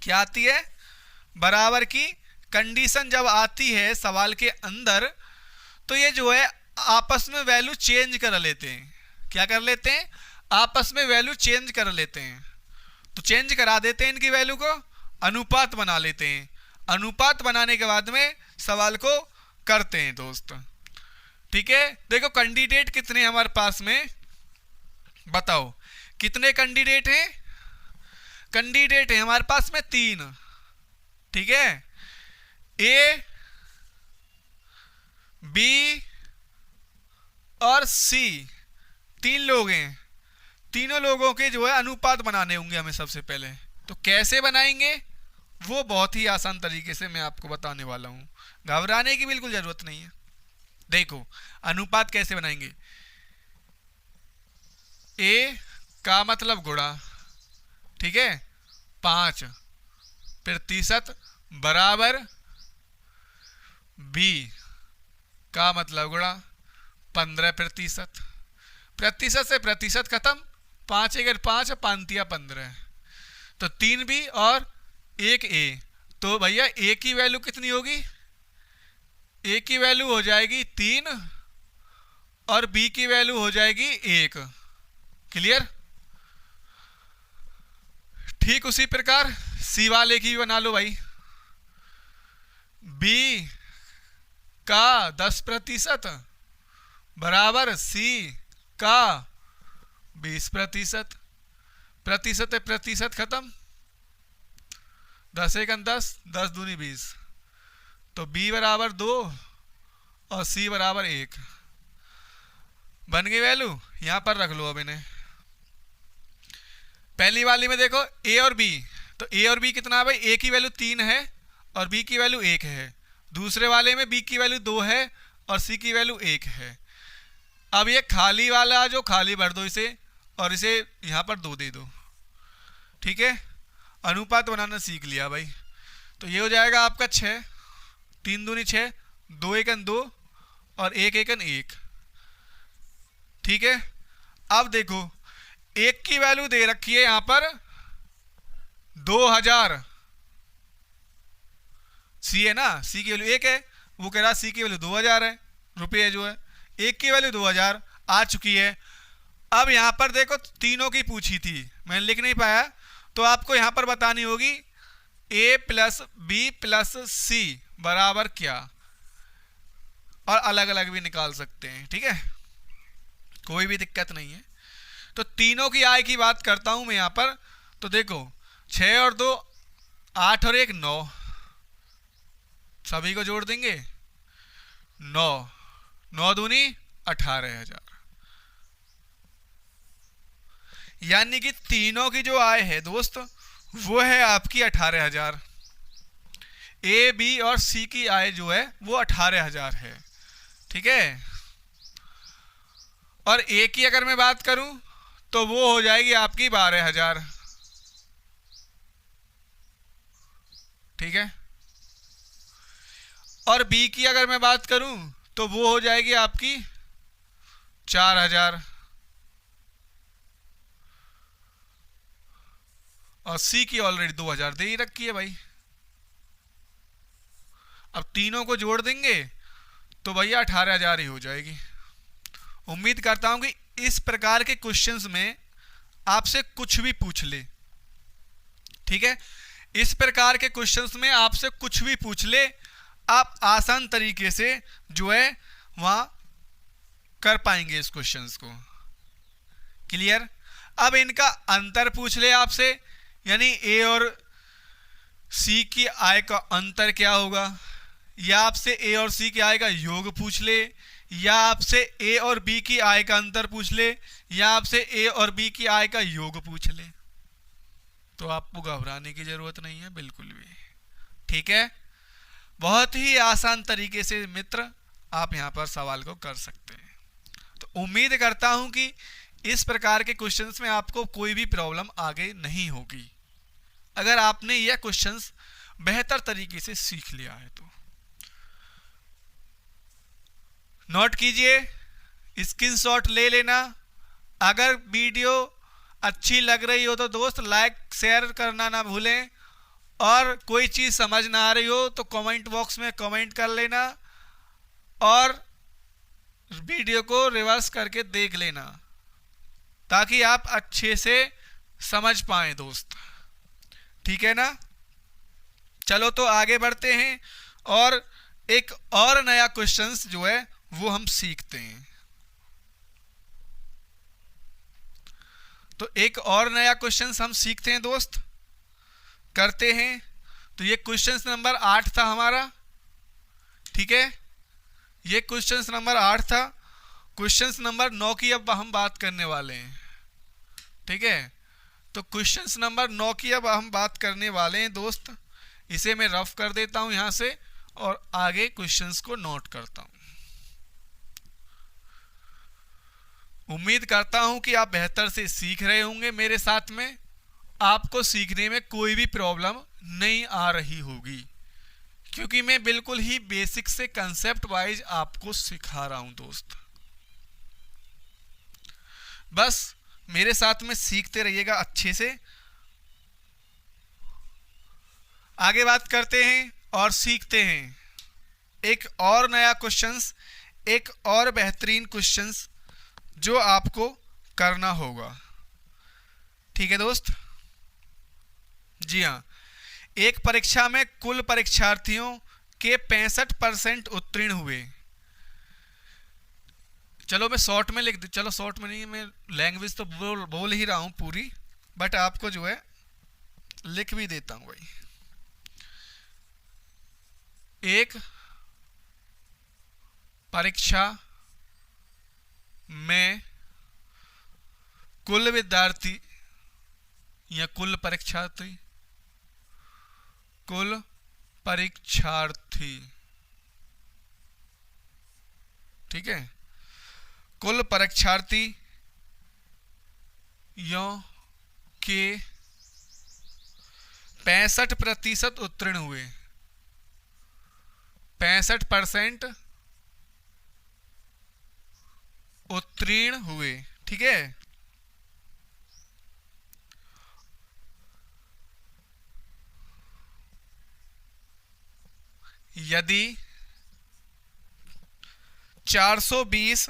क्या आती है, बराबर की कंडीशन जब आती है सवाल के अंदर, तो ये जो है आपस में वैल्यू चेंज कर लेते हैं। क्या कर लेते हैं, आपस में वैल्यू चेंज कर लेते हैं। तो चेंज करा देते हैं इनकी वैल्यू को, अनुपात बना लेते हैं। अनुपात बनाने के बाद में सवाल को करते हैं दोस्त, ठीक है। देखो कैंडिडेट कितने हमारे पास में, बताओ कितने कैंडिडेट हैं। कैंडिडेट है हमारे पास में 3, ठीक है, ए, बी और सी, 3 लोग हैं। तीनों लोगों के जो है अनुपात बनाने होंगे हमें सबसे पहले। तो कैसे बनाएंगे, वो बहुत ही आसान तरीके से मैं आपको बताने वाला हूँ, घबराने की बिल्कुल जरूरत नहीं है। देखो अनुपात कैसे बनाएंगे, ए का मतलब गुणा, ठीक है, 5% बराबर बी का मतलब गुणा 15%। प्रतिशत से प्रतिशत खत्म, 5 1 5 5 15, तो 3 बी और 1 ए। तो भैया ए की वैल्यू कितनी होगी, ए की वैल्यू हो जाएगी 3 और बी की वैल्यू हो जाएगी 1। क्लियर। ठीक उसी प्रकार सी वाले की भी बना लो भाई, बी का 10% बराबर सी का 20%। प्रतिशत है प्रतिशत खत्म, 10 1 10, 10 दूनी 20, तो बी बराबर 2 और सी बराबर 1। बन गई वैल्यू, यहां पर रख लो अब इन्हें। पहली वाली में देखो ए और बी, तो ए और बी कितना है भाई, ए की वैल्यू 3 है और बी की वैल्यू 1 है। दूसरे वाले में बी की वैल्यू 2 है और सी की वैल्यू 1 है। अब ये खाली वाला जो खाली भर दो इसे, और इसे यहाँ पर 2 दे दो, ठीक है। अनुपात बनाना सीख लिया भाई। तो ये हो जाएगा आपका 6, 3 दूनी 6, 2 1 2 और 1 1 1, ठीक है। अब देखो एक की वैल्यू दे रखी है यहां पर 2000, सी है ना, सी की वैल्यू 1 है, वो कह रहा सी की वैल्यू 2000 है रुपये जो है, एक की वैल्यू 2000 आ चुकी है। अब यहां पर देखो तीनों की पूछी थी, मैंने लिख नहीं पाया, तो आपको यहां पर बतानी होगी ए प्लस बी प्लस सी बराबर क्या, और अलग अलग भी निकाल सकते हैं, ठीक है, कोई भी दिक्कत नहीं है। तो तीनों की आय की बात करता हूं मैं यहां पर। तो देखो 6 और 2 8 और 1 9, सभी को जोड़ देंगे 9, 9 दूनी 18,000, यानी कि तीनों की जो आय है दोस्त वो है आपकी 18,000। ए बी और सी की आय जो है वो 18,000 है, ठीक है। और ए की अगर मैं बात करूं तो वो हो जाएगी आपकी 12,000, ठीक है। और बी की अगर मैं बात करूं तो वो हो जाएगी आपकी 4,000, और सी की ऑलरेडी 2,000 दे ही रखी है भाई। अब तीनों को जोड़ देंगे तो भैया 18,000 ही हो जाएगी। उम्मीद करता हूं कि इस प्रकार के क्वेश्चंस में आपसे कुछ भी पूछ ले, ठीक है, इस प्रकार के क्वेश्चंस में आपसे कुछ भी पूछ ले, आप आसान तरीके से जो है वहां कर पाएंगे इस क्वेश्चंस को। क्लियर। अब इनका अंतर पूछ ले आपसे, यानी ए और सी की आय का अंतर क्या होगा, या आपसे ए और सी की आय का योग पूछ ले, या आपसे ए और बी की आय का अंतर पूछ ले, या आपसे ए और बी की आय का योग पूछ ले, तो आपको घबराने की जरूरत नहीं है बिल्कुल भी, ठीक है। बहुत ही आसान तरीके से मित्र आप यहां पर सवाल को कर सकते हैं। तो उम्मीद करता हूं कि इस प्रकार के क्वेश्चंस में आपको कोई भी प्रॉब्लम आगे नहीं होगी, अगर आपने यह क्वेश्चंस बेहतर तरीके से सीख लिया है तो। नोट कीजिए, स्क्रीनशॉट ले लेना। अगर वीडियो अच्छी लग रही हो तो दोस्त लाइक शेयर करना ना भूलें, और कोई चीज़ समझ ना आ रही हो तो कमेंट बॉक्स में कमेंट कर लेना, और वीडियो को रिवर्स करके देख लेना ताकि आप अच्छे से समझ पाएं दोस्त, ठीक है ना। चलो तो आगे बढ़ते हैं और एक और नया क्वेश्चंस जो है वो हम सीखते हैं। तो एक और नया क्वेश्चंस हम सीखते हैं दोस्त, करते हैं। तो ये क्वेश्चंस नंबर 8 था हमारा, ठीक है, ये क्वेश्चंस नंबर 8 था। क्वेश्चंस नंबर 9 की अब हम बात करने वाले हैं, ठीक है। तो क्वेश्चंस नंबर 9 की अब हम बात करने वाले हैं दोस्त। इसे मैं रफ कर देता हूं यहां से और आगे क्वेश्चंस को नोट करता हूं। उम्मीद करता हूं कि आप बेहतर से सीख रहे होंगे मेरे साथ में, आपको सीखने में कोई भी प्रॉब्लम नहीं आ रही होगी, क्योंकि मैं बिल्कुल ही बेसिक से कंसेप्ट वाइज आपको सिखा रहा हूं दोस्त। बस मेरे साथ में सीखते रहिएगा अच्छे से। आगे बात करते हैं और सीखते हैं एक और नया क्वेश्चंस, एक और बेहतरीन क्वेश्चंस जो आपको करना होगा, ठीक है दोस्त। जी हाँ, एक परीक्षा में कुल परीक्षार्थियों के 65% उत्तीर्ण हुए। चलो मैं शॉर्ट में लिख दे, चलो शॉर्ट में नहीं, मैं लैंग्वेज तो बोल ही रहा हूं पूरी, बट आपको जो है लिख भी देता हूं भाई। एक परीक्षा में कुल विद्यार्थी या कुल परीक्षार्थी, कुल परीक्षार्थी, ठीक है, कुल परीक्षार्थियों के 65% उत्तीर्ण हुए, 65% उत्तीर्ण हुए, ठीक है। यदि 420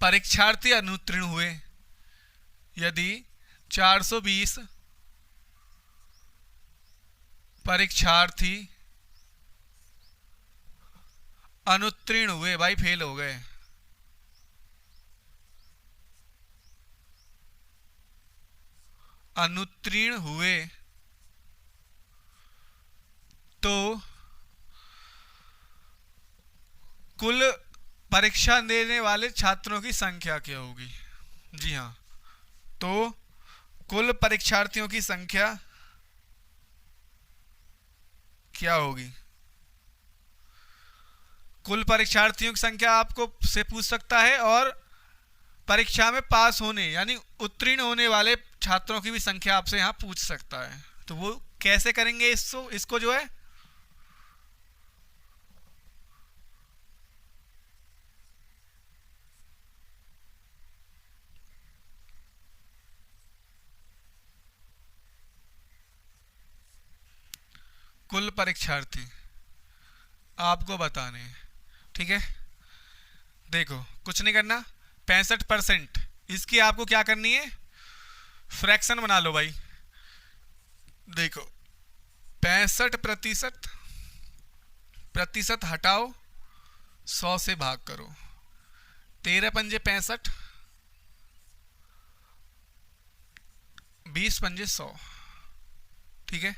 परीक्षार्थी अनुत्तीर्ण हुए, यदि 420 परीक्षार्थी अनुत्तीर्ण हुए, भाई फेल हो गए, अनुत्तीर्ण हुए, तो कुल परीक्षा देने वाले छात्रों की संख्या क्या होगी। जी हाँ, तो कुल परीक्षार्थियों की संख्या क्या होगी, कुल परीक्षार्थियों की संख्या आपको से पूछ सकता है, और परीक्षा में पास होने यानी उत्तीर्ण होने वाले छात्रों की भी संख्या आपसे यहाँ पूछ सकता है। तो वो कैसे करेंगे इसको जो है कुल परीक्षार्थी आपको बताने हैं। ठीक है, देखो कुछ नहीं करना, 65%, इसकी आपको क्या करनी है, फ्रैक्शन बना लो भाई। देखो 65% हटाओ, 100 से भाग करो, 13 पंजे 65, 20 पंजे 100। ठीक है,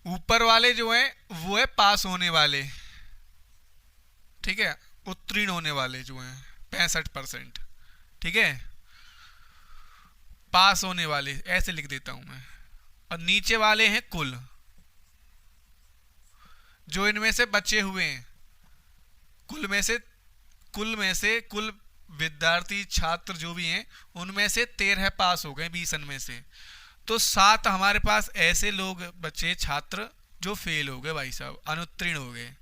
ऊपर वाले जो हैं वो है पास होने वाले, ठीक है, उत्तीर्ण होने वाले जो हैं 65%। ठीक है, पास होने वाले ऐसे लिख देता हूं मैं, और नीचे वाले हैं कुल, जो इनमें से बचे हुए हैं, कुल में से कुल विद्यार्थी छात्र जो भी हैं उनमें से 13 पास हो गए 20 में से, तो 7 हमारे पास ऐसे लोग बचे छात्र जो फेल हो गए भाई साहब, अनुत्तीर्ण हो गए।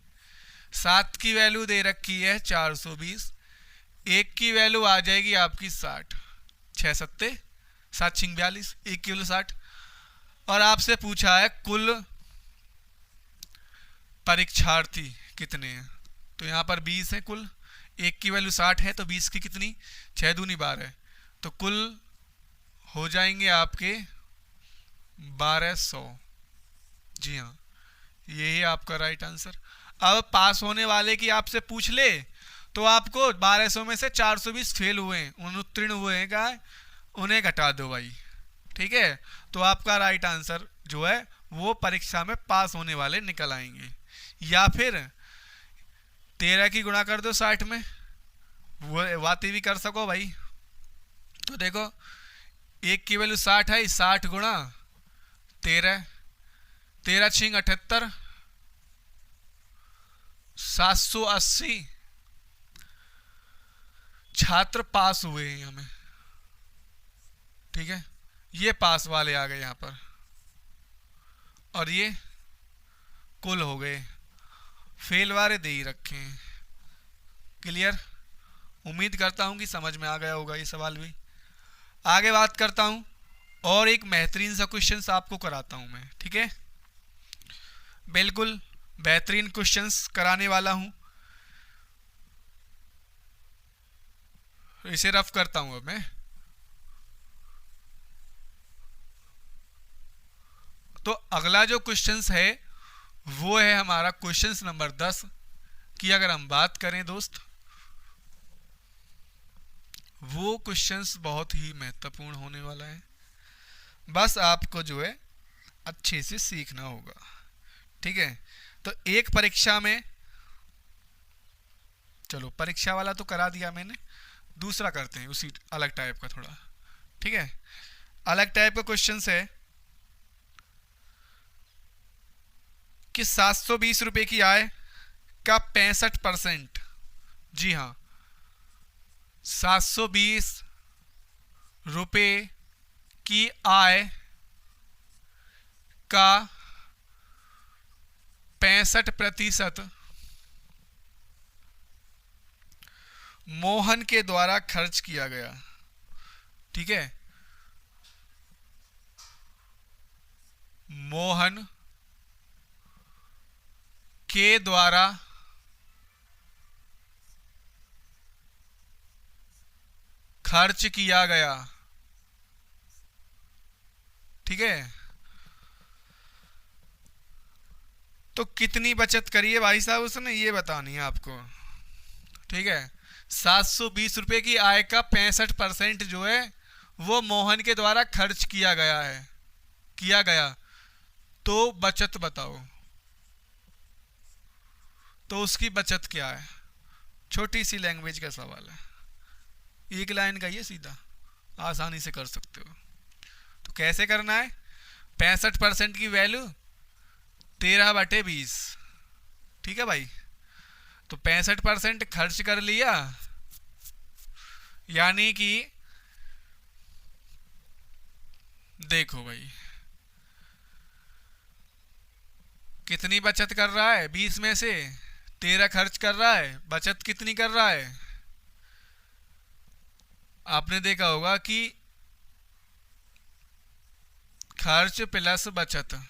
7 की वैल्यू दे रखी है 420, 1 की वैल्यू आ जाएगी आपकी 60, 6 सत्ते 7 छिंग 42, 1 की वैल्यू 60, और आपसे पूछा है कुल परीक्षार्थी कितने हैं, तो यहाँ पर 20 है कुल, 1 की वैल्यू 60 है, तो 20 की कितनी, 6 दूनी 12, तो कुल हो जाएंगे आपके 1200। जी हाँ, यही आपका राइट आंसर। अब पास होने वाले की आपसे पूछ ले तो आपको 1200 में से 420 फेल हुए हैं, अनुत्तीर्ण हुए हैं, क्या उन्हें घटा दो भाई। ठीक है, तो आपका राइट आंसर जो है वो परीक्षा में पास होने वाले निकल आएंगे। या फिर 13 की गुणा कर दो 60 में, वो बातें भी कर सको भाई। तो देखो 1 की वैल्यू 60 है, 60 गुणा 13, 13 छिंग 78, 780 छात्र पास हुए हैं हमें। ठीक है, ये पास वाले आ गए यहाँ पर, और ये कुल हो गए, फेल वाले दे ही रखे हैं। क्लियर, उम्मीद करता हूं कि समझ में आ गया होगा ये सवाल भी। आगे बात करता हूं, और एक बेहतरीन सा क्वेश्चंस आपको कराता हूं मैं। ठीक है, बिल्कुल बेहतरीन क्वेश्चंस कराने वाला हूं, इसे रफ करता हूं अब मैं। तो अगला जो क्वेश्चंस है वो है हमारा क्वेश्चंस नंबर 10 की अगर हम बात करें दोस्त, वो क्वेश्चंस बहुत ही महत्वपूर्ण होने वाला है, बस आपको जो है अच्छे से सीखना होगा। ठीक है, तो एक परीक्षा में, चलो परीक्षा वाला तो करा दिया मैंने, दूसरा करते हैं उसी अलग टाइप का थोड़ा। ठीक है, अलग टाइप का क्वेश्चंस है कि 720 रुपए की आय का 65%, जी हाँ 720 रुपए की आय का 65% मोहन के द्वारा खर्च किया गया। ठीक है, मोहन के द्वारा खर्च किया गया। ठीक है, तो कितनी बचत करी है भाई साहब उसने, ये बतानी है आपको। ठीक है, 720 रुपए की आय का 65% जो है वो मोहन के द्वारा खर्च किया गया, तो बचत बताओ, तो उसकी बचत क्या है। छोटी सी लैंग्वेज का सवाल है, एक लाइन का, ये सीधा आसानी से कर सकते हो। तो कैसे करना है, 65% की वैल्यू 13/20। ठीक है भाई। तो 65% खर्च कर लिया, यानी कि देखो भाई कितनी बचत कर रहा है, 20 में से 13 खर्च कर रहा है, बचत कितनी कर रहा है। आपने देखा होगा कि खर्च प्लस बचत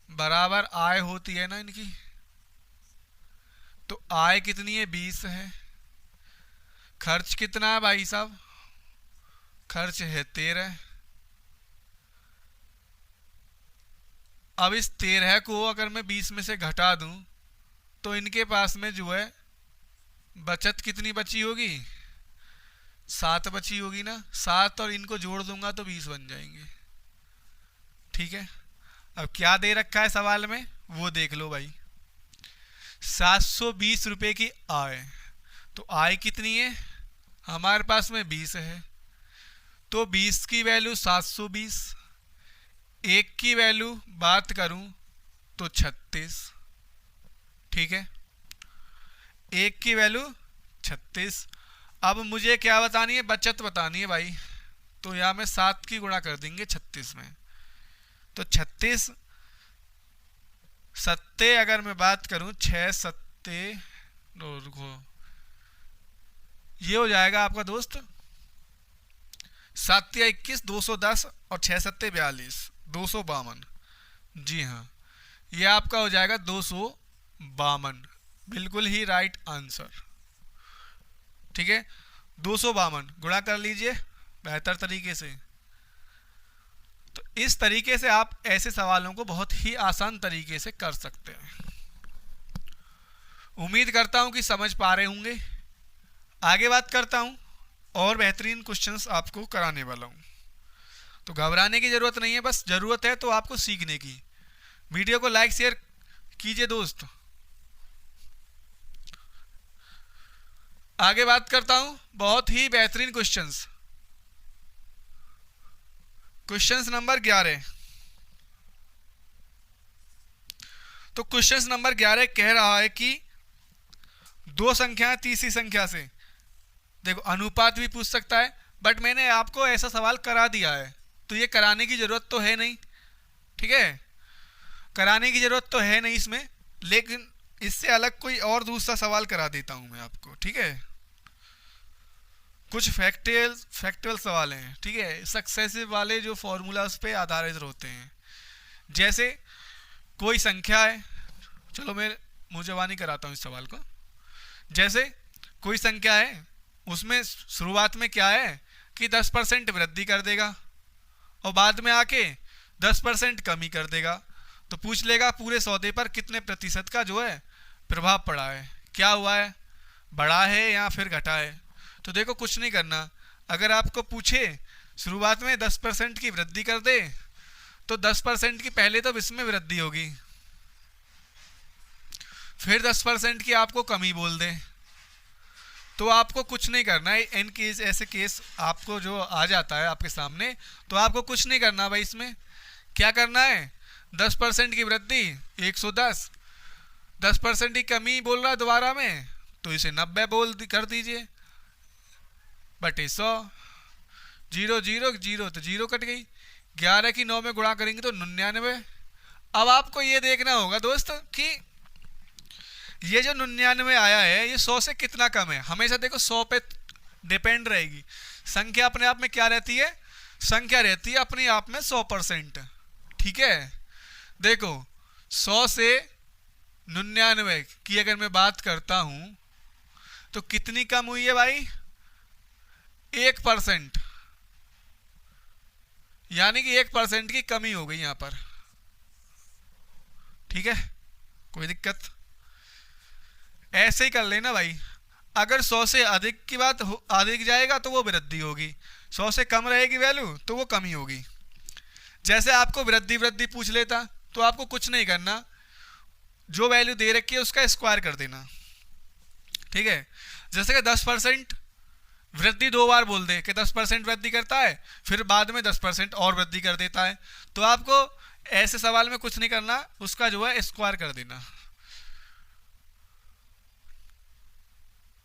बराबर आय होती है ना इनकी। तो आय कितनी है, 20 है। खर्च कितना है भाई साहब, खर्च है 13। अब इस 13 को अगर मैं 20 में से घटा दूं तो इनके पास में जो है बचत कितनी बची होगी, 7 बची होगी ना। 7 और इनको जोड़ दूंगा तो 20 बन जाएंगे। ठीक है, अब क्या दे रखा है सवाल में वो देख लो भाई। 720 रुपए की आय, तो आय कितनी है हमारे पास में 20 है, तो 20 की वैल्यू 720, एक की वैल्यू बात करूं तो 36। ठीक है, एक की वैल्यू 36। अब मुझे क्या बतानी है, बचत बतानी है भाई। तो यहां में 7 की गुणा कर देंगे 36 में, तो 36 सत्ते अगर मैं बात करूं 6 सत्ते रुको, ये हो जाएगा आपका दोस्त 7 या 21 210 और 6 सत्ते 42 252। जी हाँ, ये आपका हो जाएगा 252, बिल्कुल ही राइट आंसर। ठीक है, 252 गुणा कर लीजिए बेहतर तरीके से। तो इस तरीके से आप ऐसे सवालों को बहुत ही आसान तरीके से कर सकते हैं। उम्मीद करता हूं कि समझ पा रहे होंगे। आगे बात करता हूं और बेहतरीन क्वेश्चंस आपको कराने वाला हूं, तो घबराने की जरूरत नहीं है, बस जरूरत है तो आपको सीखने की। वीडियो को लाइक शेयर कीजिए दोस्त। आगे बात करता हूं बहुत ही बेहतरीन क्वेश्चंस। Questions number 11। तो क्वेश्चंस नंबर 11 कह रहा है कि दो संख्या तीसरी संख्या से, देखो अनुपात भी पूछ सकता है, बट मैंने आपको ऐसा सवाल करा दिया है तो ये कराने की जरूरत तो है नहीं। ठीक है, कराने की जरूरत तो है नहीं इसमें, लेकिन इससे अलग कोई और दूसरा सवाल करा देता हूं मैं आपको। ठीक है, कुछ फैक्टुअल सवाल हैं। ठीक है, सक्सेसिव वाले जो फॉर्मूला उस पर आधारित होते हैं। जैसे कोई संख्या है, चलो मैं मुझवानी कराता हूँ इस सवाल को। जैसे कोई संख्या है, उसमें शुरुआत में क्या है कि 10% वृद्धि कर देगा और बाद में आके 10% कमी कर देगा। तो पूछ लेगा पूरे सौदे पर कितने प्रतिशत का जो है प्रभाव पड़ा है, क्या हुआ है, बढ़ा है या फिर घटा है। तो देखो कुछ नहीं करना, अगर आपको पूछे शुरुआत में 10% की वृद्धि कर दे तो 10% की पहले तो इसमें वृद्धि होगी, फिर 10% की आपको कमी बोल दे, तो आपको कुछ नहीं करना है। इन केस ऐसे केस आपको जो आ जाता है आपके सामने, तो आपको कुछ नहीं करना भाई। इसमें क्या करना है, 10% की वृद्धि 110, 10% की कमी बोल रहा है दोबारा में, तो इसे 90 बोल कर दीजिए बटे 100। 0 0 0 तो 0 कट गई। 11 की 9 में गुणा करेंगे तो 99। अब आपको ये देखना होगा दोस्त कि ये जो 99 आया है ये 100 से कितना कम है। हमेशा देखो 100 पे डिपेंड रहेगी संख्या। अपने आप में क्या रहती है, संख्या रहती है अपने आप में 100%। ठीक है, देखो 100 से 99 की अगर मैं बात करता हूं तो कितनी कम हुई है भाई, 1%, यानी कि 1% की कमी हो गई यहां पर। ठीक है, कोई दिक्कत, ऐसे ही कर लेना भाई। अगर 100 से अधिक की बात अधिक जाएगा तो वो वृद्धि होगी, 100 से कम रहेगी वैल्यू तो वो कमी होगी। जैसे आपको वृद्धि पूछ लेता तो आपको कुछ नहीं करना, जो वैल्यू दे रखी है उसका स्क्वायर कर देना। ठीक है, जैसे कि 10% वृद्धि 2 बार बोल दे कि 10% वृद्धि करता है, फिर बाद में 10% और वृद्धि कर देता है, तो आपको ऐसे सवाल में कुछ नहीं करना, उसका जो है स्क्वायर कर देना,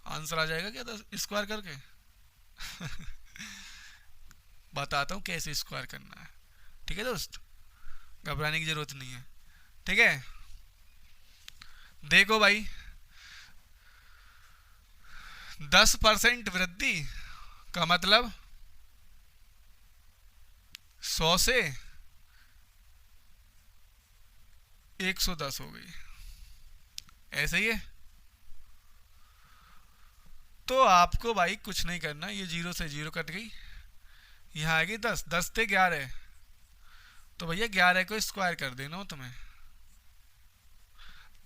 आंसर आ जाएगा क्या स्क्वायर करके। बताता हूँ कैसे स्क्वायर करना है, ठीक है दोस्त, घबराने की जरूरत नहीं है, ठीक है। देखो भाई, 10% वृद्धि का मतलब 100 से 110 हो गई, ऐसे ही है। तो आपको भाई कुछ नहीं करना, ये 0 से 0 कट गई, यहाँ आएगी 10, 10 से 11, तो भैया 11 को स्क्वायर कर देना हो तुम्हें,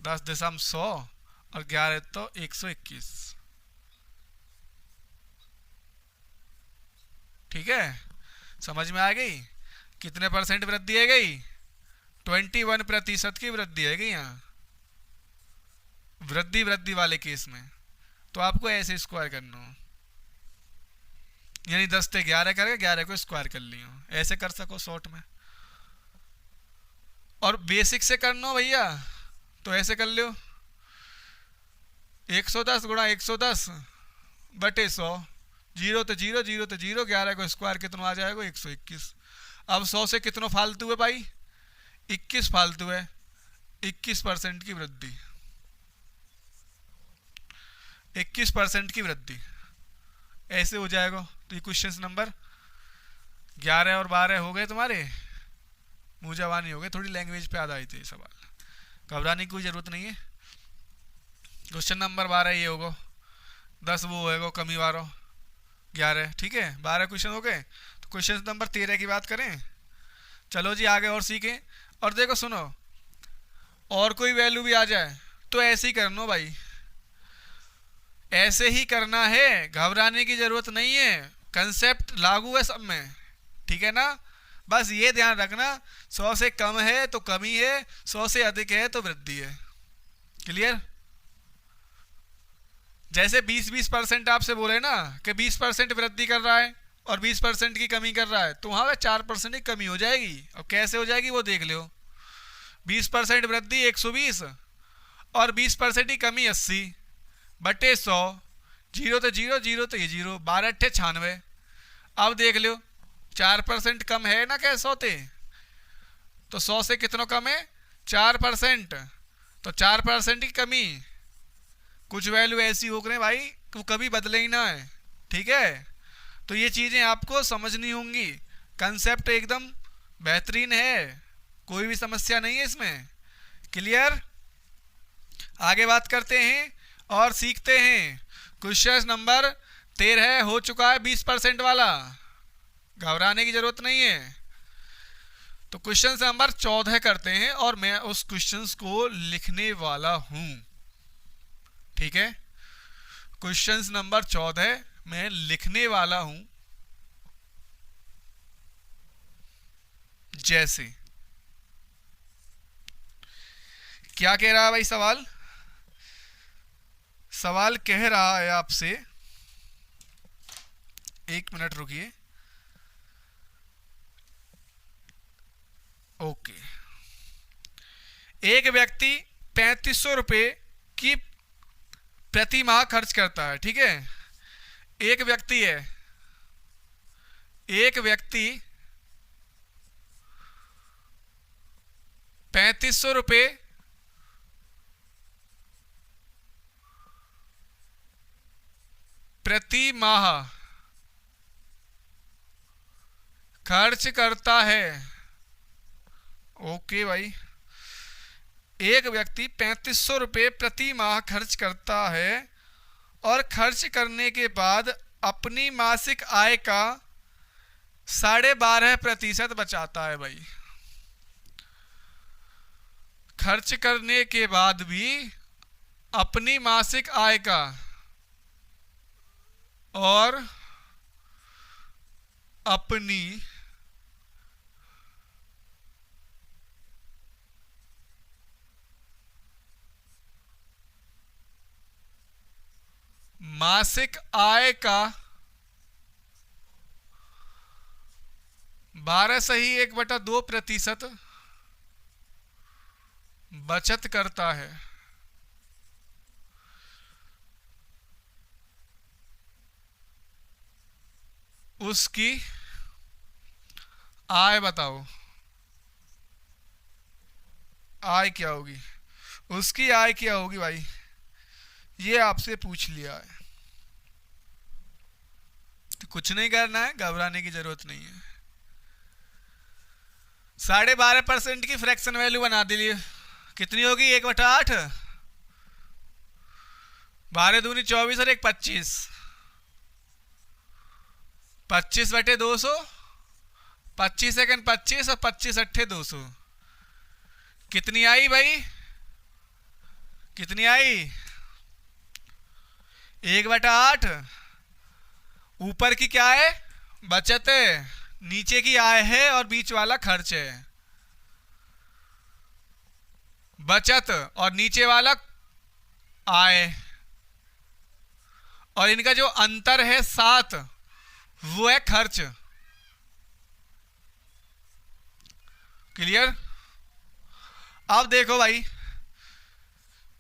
10.100 और 11 तो 121, ठीक है। समझ में आ गई कितने परसेंट वृद्धि है गई, 21% की वृद्धि है गई यहाँ, वृद्धि वृद्धि वाले केस में। तो आपको ऐसे स्क्वायर करना हो, यानी 10 से 11 करके 11 को स्क्वायर कर लियो, ऐसे कर सको शॉर्ट में। और बेसिक से करना हो भैया तो ऐसे कर लो, 110 गुणा 110 बटे 100, 0 तो 0, 0 तो 0, 11 को स्क्वायर कितना आ जाएगा 121। अब 100 से कितना फालतू है भाई, 21 फालतू है, 21% की वृद्धि, 21% की वृद्धि, ऐसे हो जाएगा। तो ये क्वेश्चन नंबर 11 और 12 हो गए तुम्हारे, मुँह जवानी हो गए, थोड़ी लैंग्वेज पे याद आई थी सवाल, घबराने की कोई ज़रूरत नहीं है। क्वेश्चन नंबर 12 ये होगा, 10 वो होएगा कमी 12 11, ठीक है, 12 क्वेश्चन हो गए। तो क्वेश्चन नंबर 13 की बात करें, चलो जी आगे और सीखें। और देखो सुनो, और कोई वैल्यू भी आ जाए तो ऐसे ही करना भाई, ऐसे ही करना है, घबराने की जरूरत नहीं है, कंसेप्ट लागू है सब में, ठीक है ना। बस ये ध्यान रखना, 100 से कम है तो कमी है, 100 से अधिक है तो वृद्धि है, क्लियर। जैसे 20% आपसे बोले ना कि 20% वृद्धि कर रहा है और 20% की कमी कर रहा है, तो वहां 4% की कमी हो जाएगी। और कैसे हो जाएगी वो देख लो, 20% वृद्धि 120 और 20% की कमी 80 बटे 100, 0 तो 0, 0 तो ये 0, 12 अट्ठे 96। अब देख लो 4% कम है ना क्या 100 से, तो 100 से कितना कम है 4%, तो 4% की कमी, कुछ वैल्यू ऐसी हो गई भाई वो कभी बदले ही ना है, ठीक है। तो ये चीज़ें आपको समझनी होंगी, कंसेप्ट एकदम बेहतरीन है, कोई भी समस्या नहीं है इसमें, क्लियर। आगे बात करते हैं और सीखते हैं। क्वेश्चन नंबर 13 हो चुका है 20% वाला, घबराने की जरूरत नहीं है। तो क्वेश्चन नंबर 14 करते हैं और मैं उस क्वेश्चन को लिखने वाला हूं, ठीक है। क्वेश्चन नंबर 14 मैं लिखने वाला हूं, जैसे क्या कह रहा है भाई सवाल, सवाल कह रहा है आपसे, एक मिनट रुकिए, ओके। एक व्यक्ति 3500 रुपये की प्रति माह खर्च करता है, ठीक है। एक व्यक्ति है, एक व्यक्ति 3500 रुपये प्रति माह खर्च करता है, ओके भाई। एक व्यक्ति 3500 रुपये प्रति माह खर्च करता है और खर्च करने के बाद अपनी मासिक आय का 12.5% बचाता है भाई। खर्च करने के बाद भी अपनी मासिक आय का और अपनी मासिक आय का 12 सही 1/2% बचत करता है उसकी आय बताओ। आय क्या होगी? उसकी आय क्या होगी भाई? ये आपसे पूछ लिया है, तो कुछ नहीं करना है, घबराने की जरूरत नहीं है। 12.5% की फ्रैक्शन वैल्यू बना दिली। कितनी होगी? 1/8। 12×2 = 24 और 1 25। 25/200। 25 × 25 और 25 × 200। कितनी आई भाई? कितनी आई? 1/8। ऊपर की क्या है? बचत है। नीचे की आय है और बीच वाला खर्च है। बचत और नीचे वाला आय, और इनका जो अंतर है 7, वो है खर्च। क्लियर? अब देखो भाई,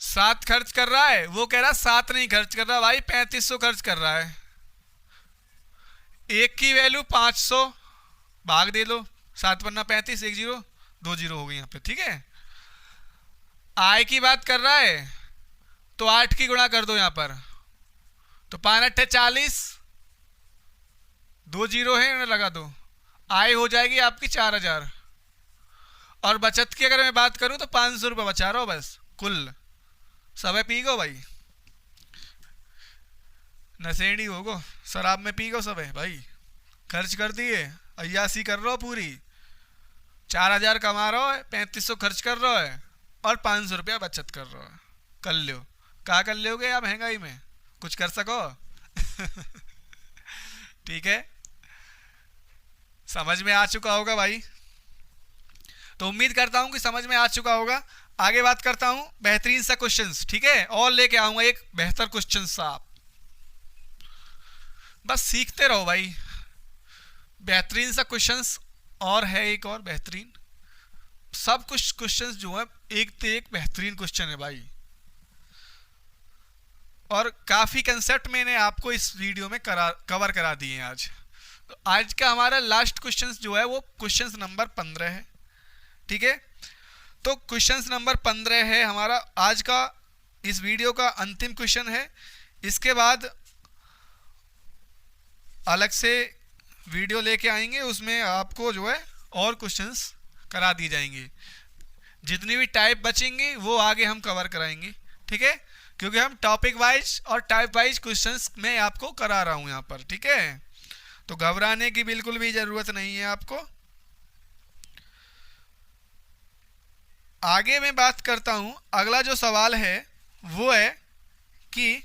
7 खर्च कर रहा है, वो कह रहा 7 नहीं खर्च कर रहा भाई, 3500 खर्च कर रहा है। एक की वैल्यू 500, भाग दे लो। 7×5 = 35, 1 0, 2 0 हो गई यहाँ पे। ठीक है, आय की बात कर रहा है तो 8 की गुणा कर दो यहाँ पर, तो 5×8 = 40, 2 0 है, उन्हें लगा दो। आय हो जाएगी आपकी 4000। और बचत की अगर मैं बात करूं तो 500 रुपये बचा रहा हूं बस कुल। सब पी गो भाई, नशेड़ी हो गो, शराब में पी गो सब है भाई। खर्च कर दिए, अय्यासी कर रहा हो पूरी। 4000 कमा रहा है, 3500 खर्च कर रहा है और 500 रुपया बचत कर रहा है। कर लो, क्या कर लोगे आप महंगाई में? कुछ कर सको? ठीक है, समझ में आ चुका होगा भाई। तो उम्मीद करता हूं कि समझ में आ चुका होगा। आगे बात करता हूं बेहतरीन सा क्वेश्चंस। ठीक है, और लेके आऊंगा एक बेहतर क्वेश्चन सा। आप बस सीखते रहो भाई। बेहतरीन सा क्वेश्चंस और है एक और बेहतरीन। सब कुछ क्वेश्चंस जो है एक से एक बेहतरीन क्वेश्चन है भाई। और काफी कंसेप्ट मैंने आपको इस वीडियो में कवर करा दिए हैं आज। तो आज का हमारा लास्ट क्वेश्चन जो है वो क्वेश्चन नंबर 15 है। ठीक है, तो क्वेश्चन नंबर 15 है हमारा आज का, इस वीडियो का अंतिम क्वेश्चन है। इसके बाद अलग से वीडियो लेके आएंगे, उसमें आपको जो है और क्वेश्चंस करा दिए जाएंगे। जितनी भी टाइप बचेंगे वो आगे हम कवर कराएंगे। ठीक है, क्योंकि हम टॉपिक वाइज और टाइप वाइज क्वेश्चंस में आपको करा रहा हूं यहाँ पर। ठीक है, तो घबराने की बिल्कुल भी जरूरत नहीं है आपको। आगे मैं बात करता हूं, अगला जो सवाल है वो है कि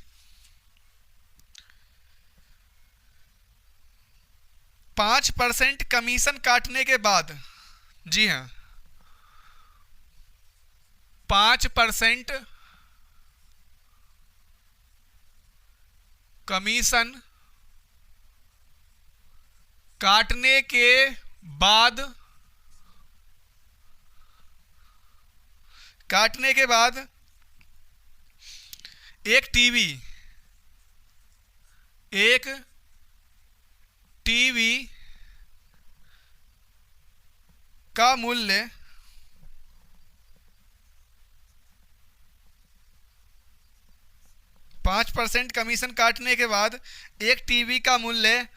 5% कमीशन काटने के बाद, जी हाँ 5% कमीशन काटने के बाद, एक टीवी का मूल्य 5% कमीशन काटने के बाद एक टीवी का मूल्य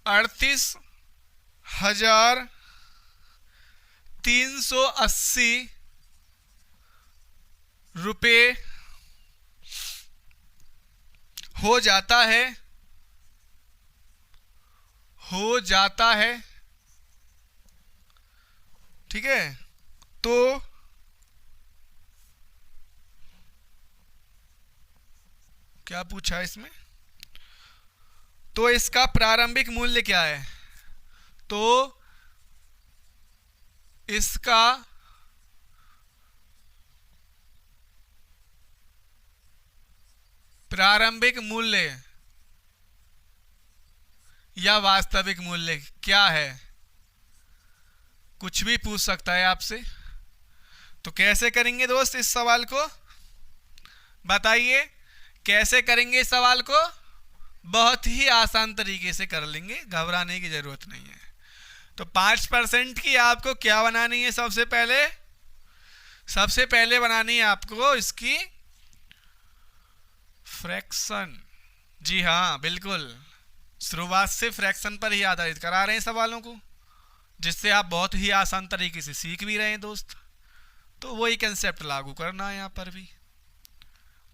38,380 रुपये हो जाता है। ठीक है, तो क्या पूछा है इसमें? तो इसका प्रारंभिक मूल्य क्या है? तो इसका प्रारंभिक मूल्य या वास्तविक मूल्य क्या है? कुछ भी पूछ सकता है आपसे। तो कैसे करेंगे दोस्त इस सवाल को, बताइए कैसे करेंगे इस सवाल को? बहुत ही आसान तरीके से कर लेंगे, घबराने की जरूरत नहीं है। तो 5% की आपको क्या बनानी है? सबसे पहले बनानी है आपको इसकी फ्रैक्शन। जी हाँ बिल्कुल, शुरुआत से फ्रैक्शन पर ही आधारित करा रहे हैं सवालों को, जिससे आप बहुत ही आसान तरीके से सीख भी रहे हैं दोस्त। तो वही कंसेप्ट लागू करना है यहाँ पर भी।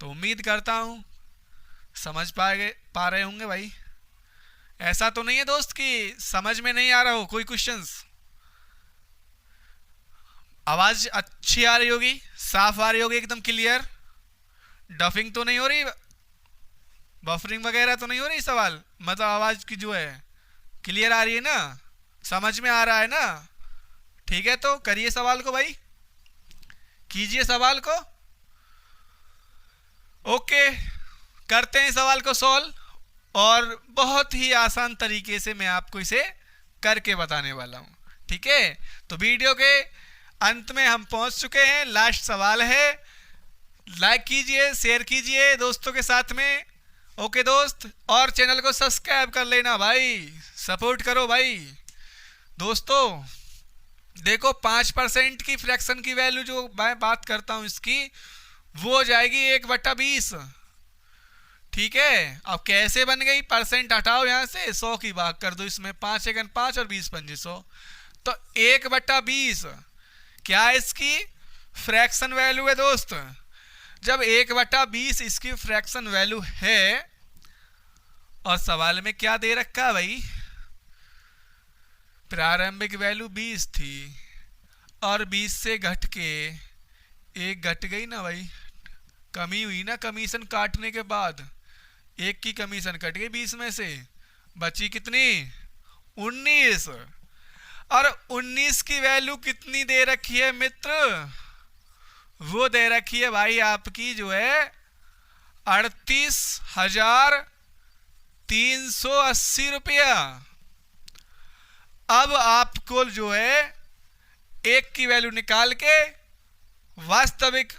तो उम्मीद करता हूँ समझ पा रहे होंगे भाई। ऐसा तो नहीं है दोस्त कि समझ में नहीं आ रहा हो कोई क्वेश्चंस? आवाज अच्छी आ रही होगी, साफ आ रही होगी, एकदम क्लियर, डफिंग तो नहीं हो रही, बफरिंग वगैरह तो नहीं हो रही सवाल, मतलब आवाज की जो है क्लियर आ रही है ना, समझ में आ रहा है ना? ठीक है, तो करिए सवाल को भाई, कीजिए सवाल को। ओके, करते हैं सवाल को सॉल्व, और बहुत ही आसान तरीके से मैं आपको इसे करके बताने वाला हूं। ठीक है, तो वीडियो के अंत में हम पहुंच चुके हैं। लास्ट सवाल है, लाइक कीजिए, शेयर कीजिए दोस्तों के साथ में। ओके दोस्त, और चैनल को सब्सक्राइब कर लेना भाई, सपोर्ट करो भाई। दोस्तों देखो 5% की फ्रैक्शन की वैल्यू जो मैं बात करता हूं इसकी, वो हो जाएगी 1/20। ठीक है, अब कैसे बन गई? परसेंट हटाओ यहाँ से, 100 की भाग कर दो इसमें, 5 एकन 5 और 20 पंजे 100, तो 1/20 क्या इसकी फ्रैक्शन वैल्यू है दोस्त। जब 1/20 इसकी फ्रैक्शन वैल्यू है, और सवाल में क्या दे रखा है भाई? प्रारंभिक वैल्यू 20 थी, और 20 से घट के 1 घट गई ना भाई, कमी हुई ना कमीशन काटने के बाद, 1 की कमीशन कट गई 20 में से, बची कितनी? 19। और 19 की वैल्यू कितनी दे रखी है मित्र? वो दे रखी है भाई आपकी जो है 38,380 रुपया। अब आपको जो है 1 की वैल्यू निकाल के वास्तविक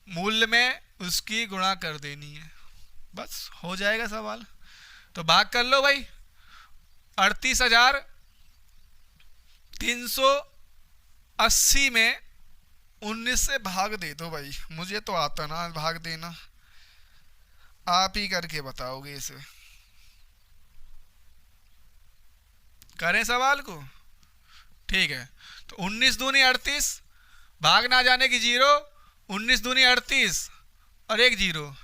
मूल्य में उसकी गुणा कर देनी है, बस हो जाएगा सवाल। तो भाग कर लो भाई, 38,380 में 19 से भाग दे दो भाई, मुझे तो आता ना भाग देना, आप ही करके बताओगे इसे। करें सवाल को? ठीक है, तो 19 दूनी 38, भाग ना जाने की 0, 19 दूनी 38 और 1 0।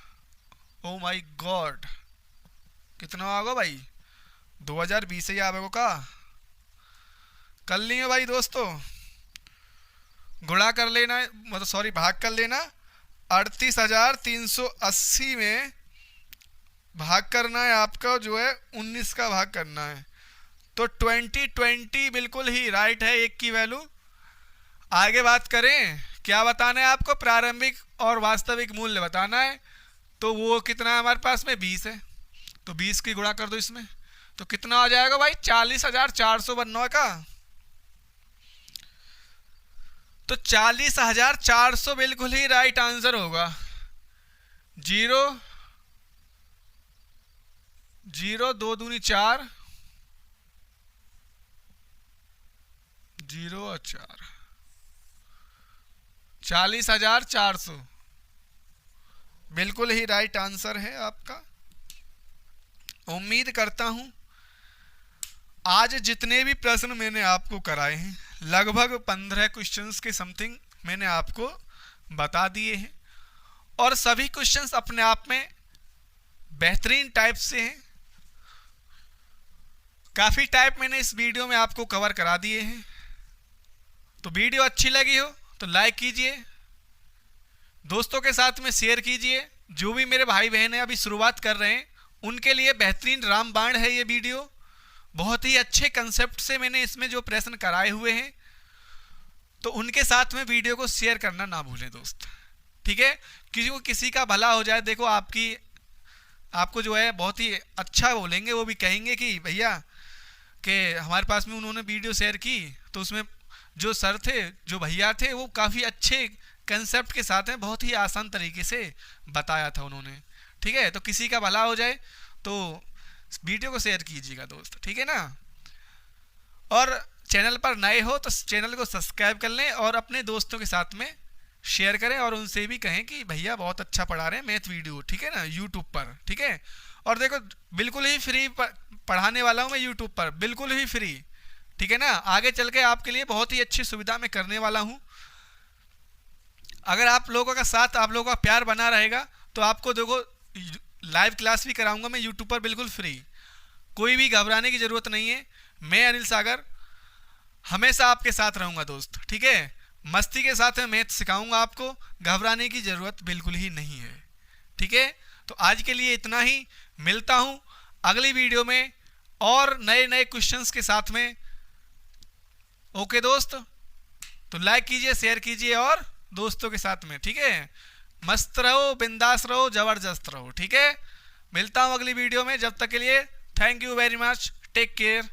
ओ माई गॉड, कितना होगा भाई? 2020 से ही आवेगो का? कर लियो भाई दोस्तों, गुणा कर लेना, मतलब सॉरी भाग कर लेना। 38,380 में भाग करना है आपका जो है 19 का भाग करना है, तो 20 बिल्कुल ही राइट है 1 की वैल्यू। आगे बात करें, क्या बताना है आपको? प्रारंभिक और वास्तविक मूल्य बताना है। तो वो कितना है हमारे पास में? 20 है, तो 20 की गुणा कर दो इसमें, तो कितना आ जाएगा भाई? 40,492 का। तो 40,400 बिल्कुल ही राइट आंसर होगा। 0 0 2 दूनी 4, 0 और 4, 40,400 बिल्कुल ही राइट आंसर है आपका। उम्मीद करता हूं आज जितने भी प्रश्न मैंने आपको कराए हैं, लगभग 15 क्वेश्चंस के समथिंग मैंने आपको बता दिए हैं, और सभी क्वेश्चंस अपने आप में बेहतरीन टाइप से हैं। काफ़ी टाइप मैंने इस वीडियो में आपको कवर करा दिए हैं। तो वीडियो अच्छी लगी हो तो लाइक कीजिए, दोस्तों के साथ में शेयर कीजिए। जो भी मेरे भाई बहन हैं अभी शुरुआत कर रहे हैं, उनके लिए बेहतरीन रामबाण है ये वीडियो। बहुत ही अच्छे कंसेप्ट से मैंने इसमें जो प्रश्न कराए हुए हैं, तो उनके साथ में वीडियो को शेयर करना ना भूलें दोस्त। ठीक है, किसी का भला हो जाए। देखो आपको जो है बहुत ही अच्छा बोलेंगे, वो भी कहेंगे कि भैया कि हमारे पास में उन्होंने वीडियो शेयर की तो उसमें जो सर थे, जो भैया थे, वो काफ़ी अच्छे कंसेप्ट के साथ में बहुत ही आसान तरीके से बताया था उन्होंने। ठीक है, तो किसी का भला हो जाए तो वीडियो को शेयर कीजिएगा दोस्त, ठीक है ना। और चैनल पर नए हो तो चैनल को सब्सक्राइब कर लें और अपने दोस्तों के साथ में शेयर करें और उनसे भी कहें कि भैया बहुत अच्छा पढ़ा रहे हैं मैथ वीडियो, ठीक है ना, यूट्यूब पर। ठीक है, और देखो बिल्कुल ही फ्री पढ़ाने वाला हूँ मैं यूट्यूब पर, बिल्कुल ही फ्री। ठीक है ना, आगे चल के आपके लिए बहुत ही अच्छी सुविधा मैं करने वाला हूँ। अगर आप लोगों का साथ, आप लोगों का प्यार बना रहेगा तो आपको देखो लाइव क्लास भी कराऊंगा मैं यूट्यूब पर बिल्कुल फ्री। कोई भी घबराने की ज़रूरत नहीं है। मैं अनिल सागर हमेशा आपके साथ रहूंगा दोस्त, ठीक है। मस्ती के साथ मैं मैथ सिखाऊंगा आपको, घबराने की ज़रूरत बिल्कुल ही नहीं है। ठीक है, तो आज के लिए इतना ही। मिलता हूं अगली वीडियो में और नए नए क्वेश्चंस के साथ में। ओके दोस्त, तो लाइक कीजिए, शेयर कीजिए और दोस्तों के साथ में, ठीक है। मस्त रहो, बिंदास रहो, जबरदस्त रहो, ठीक है। मिलता हूं अगली वीडियो में, जब तक के लिए thank you very much, take care.